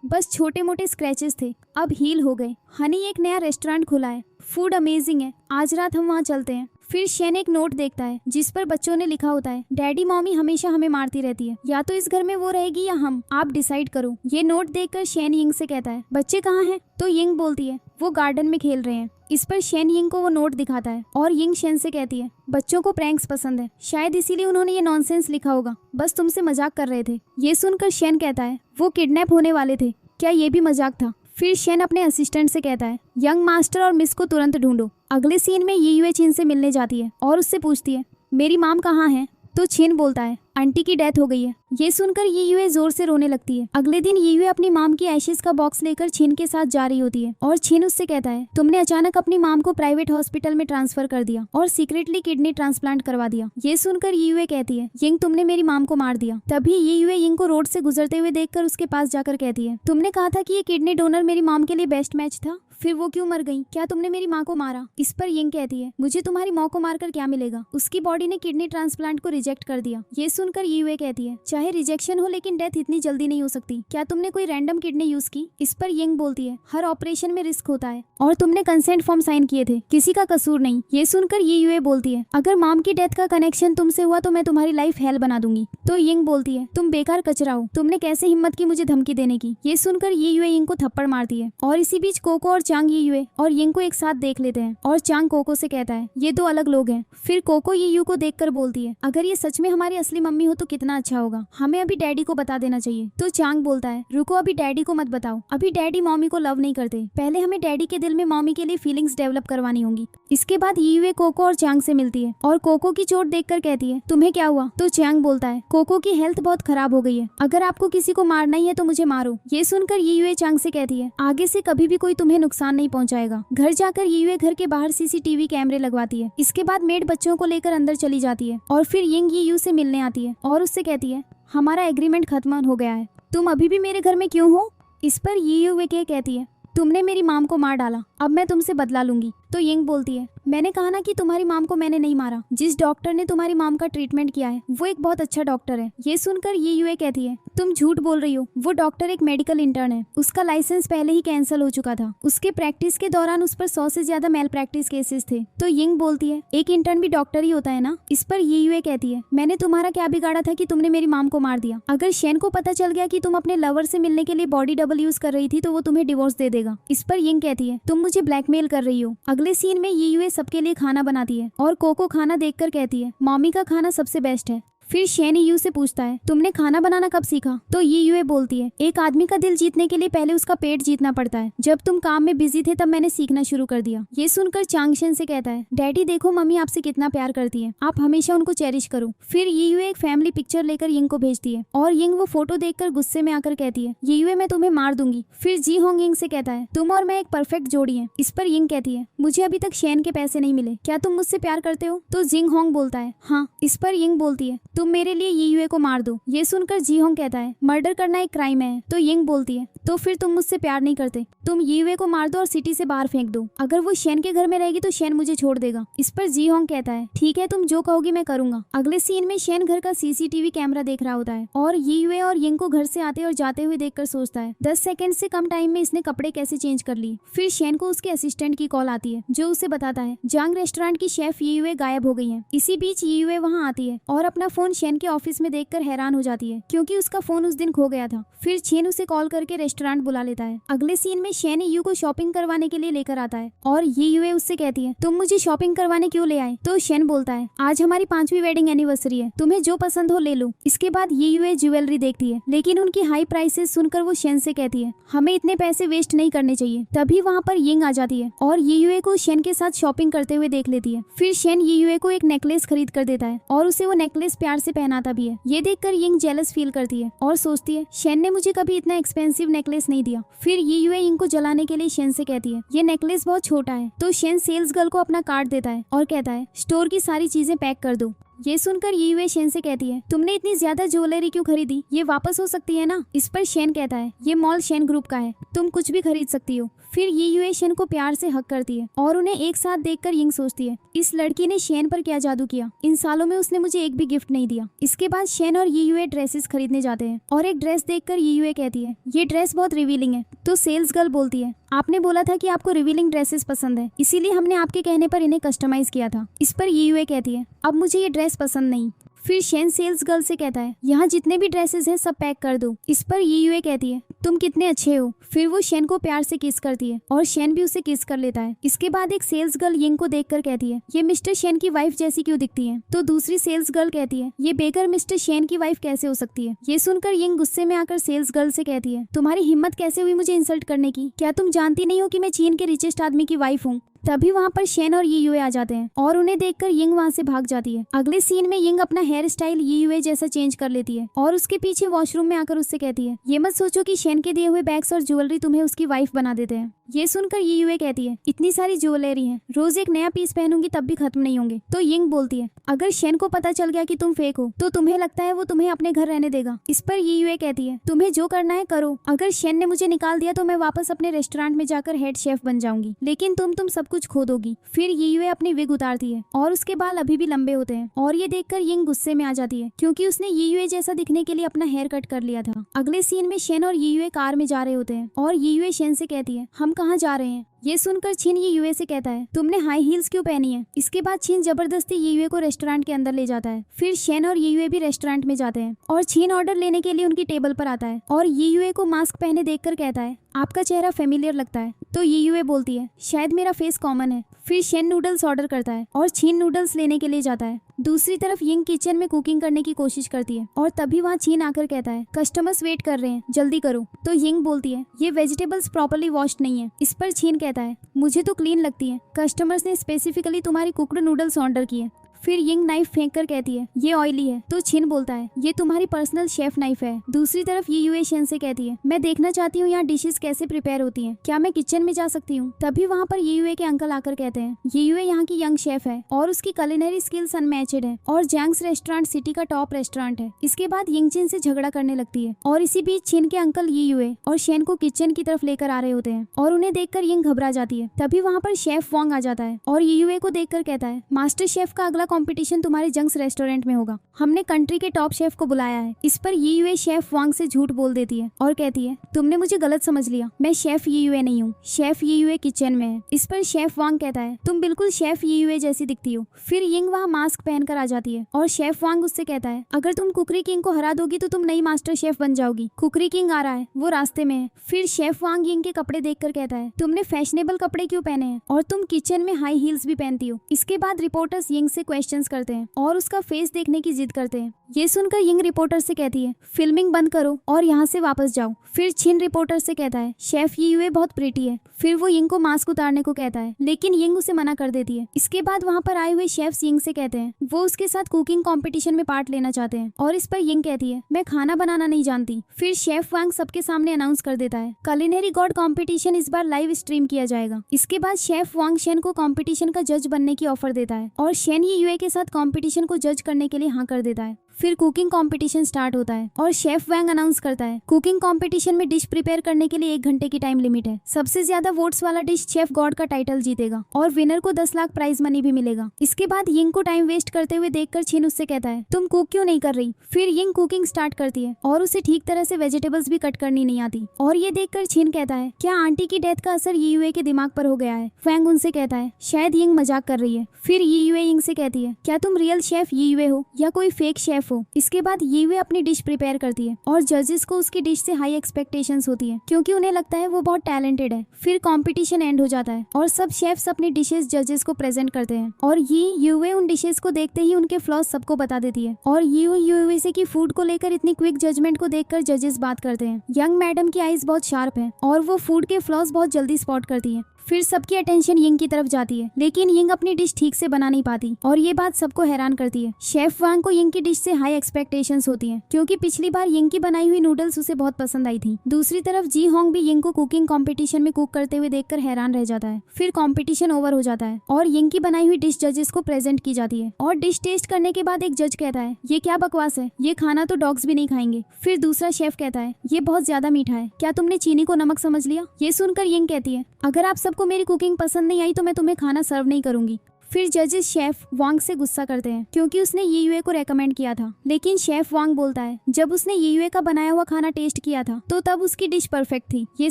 बस छोटे मोटे स्क्रैचेस थे, अब हील हो गए। हनी एक नया रेस्टोरेंट खुला है, फूड अमेजिंग है, आज रात हम वहाँ चलते हैं। फिर शेन एक नोट देखता है जिस पर बच्चों ने लिखा होता है डैडी मॉमी हमेशा हमें मारती रहती है, या तो इस घर में वो रहेगी या हम, आप डिसाइड करो। ये नोट देखकर शेन यिंग से कहता है बच्चे कहाँ हैं। तो यिंग बोलती है वो गार्डन में खेल रहे हैं। इस पर शेन यिंग को वो नोट दिखाता है और यिंग शेन से कहती है बच्चों को प्रैंक्स पसंद है, शायद इसीलिए उन्होंने ये नॉनसेंस लिखा होगा, बस तुमसे मजाक कर रहे थे। ये सुनकर शेन कहता है वो किडनैप होने वाले थे, क्या ये भी मजाक था। फिर शेन अपने असिस्टेंट से कहता है यंग मास्टर और मिस को तुरंत ढूंढो। अगले सीन में ईयू छिन से मिलने जाती है और उससे पूछती है मेरी माम कहाँ है। तो छिन बोलता है आंटी की डेथ हो गई है। ये सुनकर ईयू जोर से रोने लगती है। अगले दिन ईयू अपनी माम की एशेज का बॉक्स लेकर छिन के साथ जा रही होती है और छिन उससे कहता है तुमने अचानक अपनी माम को प्राइवेट हॉस्पिटल में ट्रांसफर कर दिया और सीक्रेटली किडनी ट्रांसप्लांट करवा दिया। ये सुनकर ईयू कहती है यिंग तुमने मेरी माम को मार दिया। तभी ईयू यिंग को रोड से गुजरते हुए देखकर उसके पास जाकर कहती है तुमने कहा था कि ये किडनी डोनर मेरी माम के लिए बेस्ट मैच था, फिर वो क्यों मर गई, क्या तुमने मेरी माँ को मारा। इस पर यिंग कहती है मुझे तुम्हारी माँ को मारकर क्या मिलेगा, उसकी बॉडी ने किडनी ट्रांसप्लांट को रिजेक्ट कर दिया। ये सुनकर ईयू कहती है चाहे रिजेक्शन हो लेकिन डेथ इतनी जल्दी नहीं हो सकती, क्या तुमने कोई रैंडम किडनी यूज की। इस पर यिंग बोलती है हर ऑपरेशन में रिस्क होता है और तुमने कंसेंट फॉर्म साइन किए थे, किसी का कसूर नहीं। ये सुनकर ईयू बोलती है अगर माम की डेथ का कनेक्शन तुमसे हुआ तो मैं तुम्हारी लाइफ हेल बना दूंगी। तो यिंग बोलती है तुम बेकार कचरा हो, तुमने कैसे हिम्मत की मुझे धमकी देने की। ये सुनकर ईयू यिंग को थप्पड़ मारती है और इसी बीच कोको और चांग ईयू और यिंग को एक साथ देख लेते हैं और चांग कोको से कहता है ये दो अलग लोग हैं। फिर कोको ईयू को देखकर बोलती है अगर ये सच में हमारी असली मम्मी हो तो कितना अच्छा होगा, हमें अभी डैडी को बता देना चाहिए। तो चांग बोलता है रुको अभी डैडी को मत बताओ, अभी डैडी मॉमी को लव नहीं करते, पहले हमें डैडी के दिल में मॉमी के लिए फीलिंग्स डेवलप करवानी होंगी। इसके बाद ईयू कोको और चांग से मिलती है और कोको की चोट देखकर कहती है तुम्हें क्या हुआ। तो चांग बोलता है कोको की हेल्थ बहुत खराब हो गई है, अगर आपको किसी को मारना ही है तो मुझे मारो। ये सुनकर ईयू चांग से कहती है आगे से कभी भी कोई तुम्हें नुकसान नहीं पहुंचाएगा। घर जाकर ईयू घर के बाहर सीसीटीवी कैमरे लगवाती है। इसके बाद मेड बच्चों को लेकर अंदर चली जाती है और फिर यिंग ईयू से मिलने आती है और उससे कहती है हमारा एग्रीमेंट खत्म हो गया है, तुम अभी भी मेरे घर में क्यों हो। इस पर ईयू कहती है तुमने मेरी माम को मार डाला, अब मैं तुमसे बदला लूंगी। तो यिंग बोलती है, मैंने कहा ना कि तुम्हारी माम को मैंने नहीं मारा। जिस डॉक्टर ने तुम्हारी माम का ट्रीटमेंट किया है वो एक बहुत अच्छा डॉक्टर है। ये सुनकर ये यूए कहती है, तुम झूठ बोल रही हो, वो डॉक्टर एक मेडिकल इंटर्न है, उसका लाइसेंस पहले ही कैंसिल हो चुका था। उसके प्रैक्टिस के दौरान उस पर 100 से ज्यादा मेल प्रैक्टिस केसेस थे। तो यिंग बोलती है, एक इंटर्न भी डॉक्टर ही होता है ना। इस पर ये यूए कहती है, मैंने तुम्हारा क्या बिगाड़ा था कि तुमने मेरी माम को मार दिया। अगर शेन को पता चल गया कि तुम अपने लवर से मिलने के लिए बॉडी डबल यूज कर रही थी तो वो तुम्हें डिवोर्स दे देगा। इस पर यिंग कहती है, तुम मुझे ब्लैकमेल कर रही हो। अगले सीन में ये यूए सबके लिए खाना बनाती है और कोको खाना देखकर कहती है, मम्मी का खाना सबसे बेस्ट है। फिर शेन यू से पूछता है, तुमने खाना बनाना कब सीखा। तो ये यूए बोलती है, एक आदमी का दिल जीतने के लिए पहले उसका पेट जीतना पड़ता है। जब तुम काम में बिजी थे तब मैंने सीखना शुरू कर दिया। ये सुनकर चांगशेन से कहता है, डैडी देखो मम्मी आपसे कितना प्यार करती है, आप हमेशा उनको चेरिश करो। फिर ये यूए एक फैमिली पिक्चर लेकर यिंग को भेजती है और यिंग वो फोटो देखकर गुस्से में आकर कहती है, ये यूए मैं तुम्हें मार दूंगी। फिर जी होंग यिंग से कहता है, तुम और मैं एक परफेक्ट जोड़ी है। इस पर यिंग कहती है, मुझे अभी तक शेन के पैसे नहीं मिले, क्या तुम मुझसे प्यार करते हो। तो जिंग होंग बोलता है, हाँ। इस पर यिंग बोलती है, तुम मेरे लिए ये यूए को मार दो। ये सुनकर जी होंग कहता है, मर्डर करना एक क्राइम है। तो यिंग बोलती है, तो फिर तुम मुझसे प्यार नहीं करते, तुम ये यूए को मार दो और सिटी से बाहर फेंक दो। अगर वो शेन के घर में रहेगी तो शेन मुझे छोड़ देगा। इस पर जी होंग कहता है, ठीक है तुम जो कहोगी मैं करूंगा। अगले सीन में शेन घर का सीसीटीवी कैमरा देख रहा होता है और ये यूए और यिंग को घर से आते और जाते हुए देखकर सोचता है, 10 सेकंड से कम टाइम में इसने कपड़े कैसे चेंज कर लिए। फिर शेन को उसके असिस्टेंट की कॉल आती है जो उसे बताता है, जांग रेस्टोरेंट की शेफ ये यूए गायब हो गई है। इसी बीच ये यूए वहाँ आती है और अपना फोन शेन के ऑफिस में देखकर हैरान हो जाती है क्योंकि उसका फोन उस दिन खो गया था। फिर शेन उसे कॉल करके रेस्टोरेंट बुला लेता है। अगले सीन में शेन यू को शॉपिंग करवाने के लिए लेकर आता है और ये यूए उससे कहती है, तुम मुझे शॉपिंग करवाने क्यों ले आए। तो शेन बोलता है, आज हमारी 5वीं वेडिंग एनिवर्सरी है, तुम्हें जो पसंद हो ले लो। इसके बाद ये यूए ज्वेलरी देखती है लेकिन उनकी हाई प्राइसेस सुनकर वो शेन से कहती है, हमें इतने पैसे वेस्ट नहीं करने चाहिए। तभी वहाँ पर यिंग आ जाती है और ये यूए को शेन के साथ शॉपिंग करते हुए देख लेती है। फिर शेन ये यूए को एक नेकलेस खरीद कर देता है और उसे वो नेकलेस प्यार से पहनाता भी है। ये देखकर यिंग जेलस फील करती है और सोचती है, शेन ने मुझे कभी इतना एक्सपेंसिव नेकलेस नहीं दिया। फिर ये यूए यिंग को जलाने के लिए शेन से कहती है, ये नेकलेस बहुत छोटा है। तो शेन सेल्स गर्ल को अपना कार्ड देता है और कहता है, स्टोर की सारी चीजें पैक कर दो। ये सुनकर ये यूए शेन से कहती है, तुमने इतनी ज्यादा ज्वेलरी क्यों खरीदी, ये वापस हो सकती है ना। इस पर शेन कहता है, ये मॉल शेन ग्रुप का है, तुम कुछ भी खरीद सकती हो। फिर ये यूए शेन को प्यार से हक करती है और उन्हें एक साथ देखकर यिंग सोचती है, इस लड़की ने शेन पर क्या जादू किया, इन सालों में उसने मुझे एक भी गिफ्ट नहीं दिया। इसके बाद शेन और ये यूए ड्रेसेस खरीदने जाते हैं और एक ड्रेस देखकर ये यूए कहती है, ये ड्रेस बहुत रिवीलिंग है। तो सेल्स गर्ल बोलती है, आपने बोला था कि आपको रिवीलिंग ड्रेसेस पसंद है, इसीलिए हमने आपके कहने पर इन्हें कस्टमाइज किया था। इस पर ये यूए कहती है, अब मुझे ये ड्रेस पसंद नहीं। फिर शेन सेल्स गर्ल से कहता है, यहाँ जितने भी ड्रेसेस हैं सब पैक कर दो। इस पर ये यूए कहती है, तुम कितने अच्छे हो। फिर वो शेन को प्यार से किस करती है और शेन भी उसे किस कर लेता है। इसके बाद एक सेल्स गर्ल यिंग को देखकर कहती है, ये मिस्टर शेन की वाइफ जैसी क्यों दिखती है। तो दूसरी सेल्स गर्ल कहती है, ये बेकर मिस्टर शेन की वाइफ कैसे हो सकती है। ये सुनकर यिंग गुस्से में आकर सेल्स गर्ल से कहती है, तुम्हारी हिम्मत कैसे हुई मुझे इंसल्ट करने की, क्या तुम जानती नहीं हो कि मैं चीन के रिचेस्ट आदमी की वाइफ हूँ। तभी वहाँ पर शेन और ये यूए आ जाते हैं और उन्हें देखकर यिंग वहाँ से भाग जाती है। अगले सीन में यिंग अपना हेयर स्टाइल ये यूए जैसा चेंज कर लेती है और उसके पीछे वॉशरूम में आकर उससे कहती है, ये मत सोचो कि शेन के दिए हुए बैग्स और ज्वेलरी तुम्हें उसकी वाइफ बना देते हैं। ये सुनकर ये यूए कहती है, इतनी सारी ज्वेलरी है, रोज एक नया पीस पहनूंगी तब भी खत्म नहीं होंगे। तो यिंग बोलती है, अगर शेन को पता चल गया कि तुम फेक हो तो तुम्हें लगता है वो तुम्हें अपने घर रहने देगा। इस पर ये यूए कहती है, तुम्हें जो करना है करो, अगर शेन ने मुझे निकाल दिया तो मैं वापस अपने रेस्टोरेंट में जाकर हेड शेफ बन जाऊंगी, लेकिन तुम सब कुछ खो दोगी। फिर ये यूए अपनी विग उतारती है और उसके बाल अभी भी लंबे होते हैं और ये देखकर यिंग गुस्से में आ जाती है क्योंकि उसने ये यूए जैसा दिखने के लिए अपना हेयर कट कर लिया था। अगले सीन में शेन और ये यूए कार में जा रहे होते हैं और ये यूए शेन से कहती है, हम कहाँ जा रहे हैं। ये सुनकर छीन ये यूए से कहता है, तुमने हाई हील्स क्यों पहनी है। इसके बाद छीन जबरदस्ती ये यूए को रेस्टोरेंट के अंदर ले जाता है। फिर शेन और ये यूए भी रेस्टोरेंट में जाते हैं और छीन ऑर्डर लेने के लिए उनकी टेबल पर आता है और ये यूए को मास्क पहने देखकर कहता है, आपका चेहरा फेमिलियर लगता है। तो ये यूए बोलती है, शायद मेरा फेस कॉमन है। फिर शेन नूडल्स ऑर्डर करता है और छीन नूडल्स लेने के लिए जाता है। दूसरी तरफ यिंग किचन में कुकिंग करने की कोशिश करती है और तभी वहाँ छीन आकर कहता है, कस्टमर्स वेट कर रहे हैं, जल्दी करो। तो यिंग बोलती है, ये वेजिटेबल्स प्रॉपर्ली वॉश्ड नहीं है। इस पर छीन कहता है, मुझे तो क्लीन लगती है, कस्टमर्स ने स्पेसिफिकली तुम्हारी कुकड नूडल्स ऑर्डर किए। फिर यिंग नाइफ फेंक कर कहती है ये ऑयली है। तो छिन बोलता है ये तुम्हारी पर्सनल शेफ नाइफ है। दूसरी तरफ ये यूए शेन से कहती है मैं देखना चाहती हूँ यहाँ डिशेस कैसे प्रिपेयर होती हैं, क्या मैं किचन में जा सकती हूँ। तभी वहाँ पर ये यूए के अंकल आकर कहते हैं ये यूए यहाँ की यंग शेफ है और उसकी कुलिनरी स्किल्स अनमैचड है और जैंग्स रेस्टोरेंट सिटी का टॉप रेस्टोरेंट है। इसके बाद यिंग छिन से झगड़ा करने लगती है और इसी बीच छिन के अंकल ये यूए और शेन को किचन की तरफ लेकर आ रहे होते हैं और उन्हें देखकर यिंग घबरा जाती है। तभी वहाँ पर शेफ वांग आ जाता है और ये यूए को देखकर कहता है मास्टर शेफ का अगला कंपटीशन तुम्हारे जंग्स रेस्टोरेंट में होगा, हमने कंट्री के टॉप शेफ को बुलाया है। इस पर ये यूए शेफ वांग से झूठ बोल देती है और कहती है तुमने मुझे गलत समझ लिया, मैं शेफ ये यूए नहीं हूँ, शेफ ये यूए किचन में है। इस पर शेफ वांग कहता है तुम बिल्कुल शेफ ये यूए जैसी दिखती हो। फिर यिंग वहाँ मास्क पहनकर आ जाती है और शेफ वांग उससे कहता है अगर तुम कुकरी किंग को हरा दोगी तो तुम नई मास्टर शेफ बन जाओगी, कुकरी किंग आ रहा है, वो रास्ते में है। फिर शेफ वांग यिंग के कपड़े देखकर कहता है तुमने फैशनेबल कपड़े क्यों पहने हैं और तुम किचन में हाई हील्स भी पहनती हो। इसके बाद रिपोर्टर्स यिंग से क्वेश्चंस करते हैं और उसका फेस देखने की जिद करते हैं। ये सुनकर यिंग रिपोर्टर से कहती है फिल्मिंग बंद करो और यहाँ से वापस जाओ। फिर छिन रिपोर्टर से कहता है शेफ ये यूए बहुत प्रिटी है। फिर वो यिंग को मास्क उतारने को कहता है लेकिन यिंग उसे मना कर देती है। इसके बाद वहाँ पर आए हुए शेफ्स यिंग से कहते हैं वो उसके साथ कुकिंग कंपटीशन में पार्ट लेना चाहते हैं और इस पर यिंग कहती है मैं खाना बनाना नहीं जानती। फिर शेफ वांग सबके सामने अनाउंस कर देता है कुलिनरी गॉड कंपटीशन इस बार लाइव स्ट्रीम किया जाएगा। इसके बाद शेफ वांग शेन को कंपटीशन का जज बनने की ऑफर देता है और शेन ये यूए के साथ कंपटीशन को जज करने के लिए हाँ कर देता है। फिर कुकिंग कंपटीशन स्टार्ट होता है और शेफ वांग अनाउंस करता है कुकिंग कंपटीशन में डिश प्रिपेयर करने के लिए 1 घंटे की टाइम लिमिट है। सबसे ज्यादा वोट्स वाला डिश शेफ गॉड का टाइटल जीतेगा और विनर को 10 लाख प्राइज मनी भी मिलेगा। इसके बाद यिंग को टाइम वेस्ट करते हुए देखकर छिन उससे कहता है तुम कुक क्यों नहीं कर रही। फिर यिंग कुकिंग स्टार्ट करती है और उसे ठीक तरह से वेजिटेबल्स भी कट करनी नहीं आती और ये देखकर छिन कहता है क्या आंटी की डेथ का असर ये यूए के दिमाग पर हो गया है। वांग उनसे कहता है शायद यिंग मजाक कर रही है। फिर ये यूए यिंग से कहती है क्या तुम रियल शेफ ये यूए हो या कोई फेक शेफ हो। इसके बाद ये वे अपनी डिश प्रिपेयर करती है और जजेस को उसकी डिश से हाई एक्सपेक्टेशंस होती है क्योंकि उन्हें लगता है वो बहुत टैलेंटेड है। फिर कंपटीशन एंड हो जाता है और सब शेफ्स अपनी डिशेस जजेस को प्रेजेंट करते हैं और ये यूए उन डिशेस को देखते ही उनके फ्लॉज सबको बता देती है और यूए से की फूड को लेकर इतनी क्विक जजमेंट को देखकर जजेस बात करते हैं यंग मैडम की आईज बहुत शार्प है और वो फूड के फ्लॉज बहुत जल्दी स्पॉट करती है। फिर सबकी अटेंशन यिंग की तरफ जाती है लेकिन यिंग अपनी डिश ठीक से बना नहीं पाती और ये बात सबको हैरान करती है। शेफ वांग को यिंग की डिश से हाई एक्सपेक्टेशंस होती हैं क्योंकि पिछली बार यिंग की बनाई हुई नूडल्स उसे बहुत पसंद आई थी। दूसरी तरफ जी होंग भी यिंग को कुकिंग कंपटीशन में कुक करते हुए देखकर हैरान रह जाता है। फिर कंपटीशन ओवर हो जाता है और यिंग की बनाई हुई डिश जजेस को प्रेजेंट की जाती है और डिश टेस्ट करने के बाद एक जज कहता है ये क्या बकवास है, ये खाना तो डॉग्स भी नहीं खाएंगे। फिर दूसरा शेफ कहता है ये बहुत ज्यादा मीठा है, क्या तुमने चीनी को नमक समझ लिया। ये सुनकर यिंग कहती है अगर आप सबको मेरी कुकिंग पसंद नहीं आई तो मैं तुम्हें खाना सर्व नहीं करूंगी। फिर जजेस शेफ वांग से गुस्सा करते हैं क्योंकि उसने ये यूए को रेकमेंड किया था लेकिन शेफ वांग बोलता है जब उसने ये यूए का बनाया हुआ खाना टेस्ट किया था तो तब उसकी डिश परफेक्ट थी। ये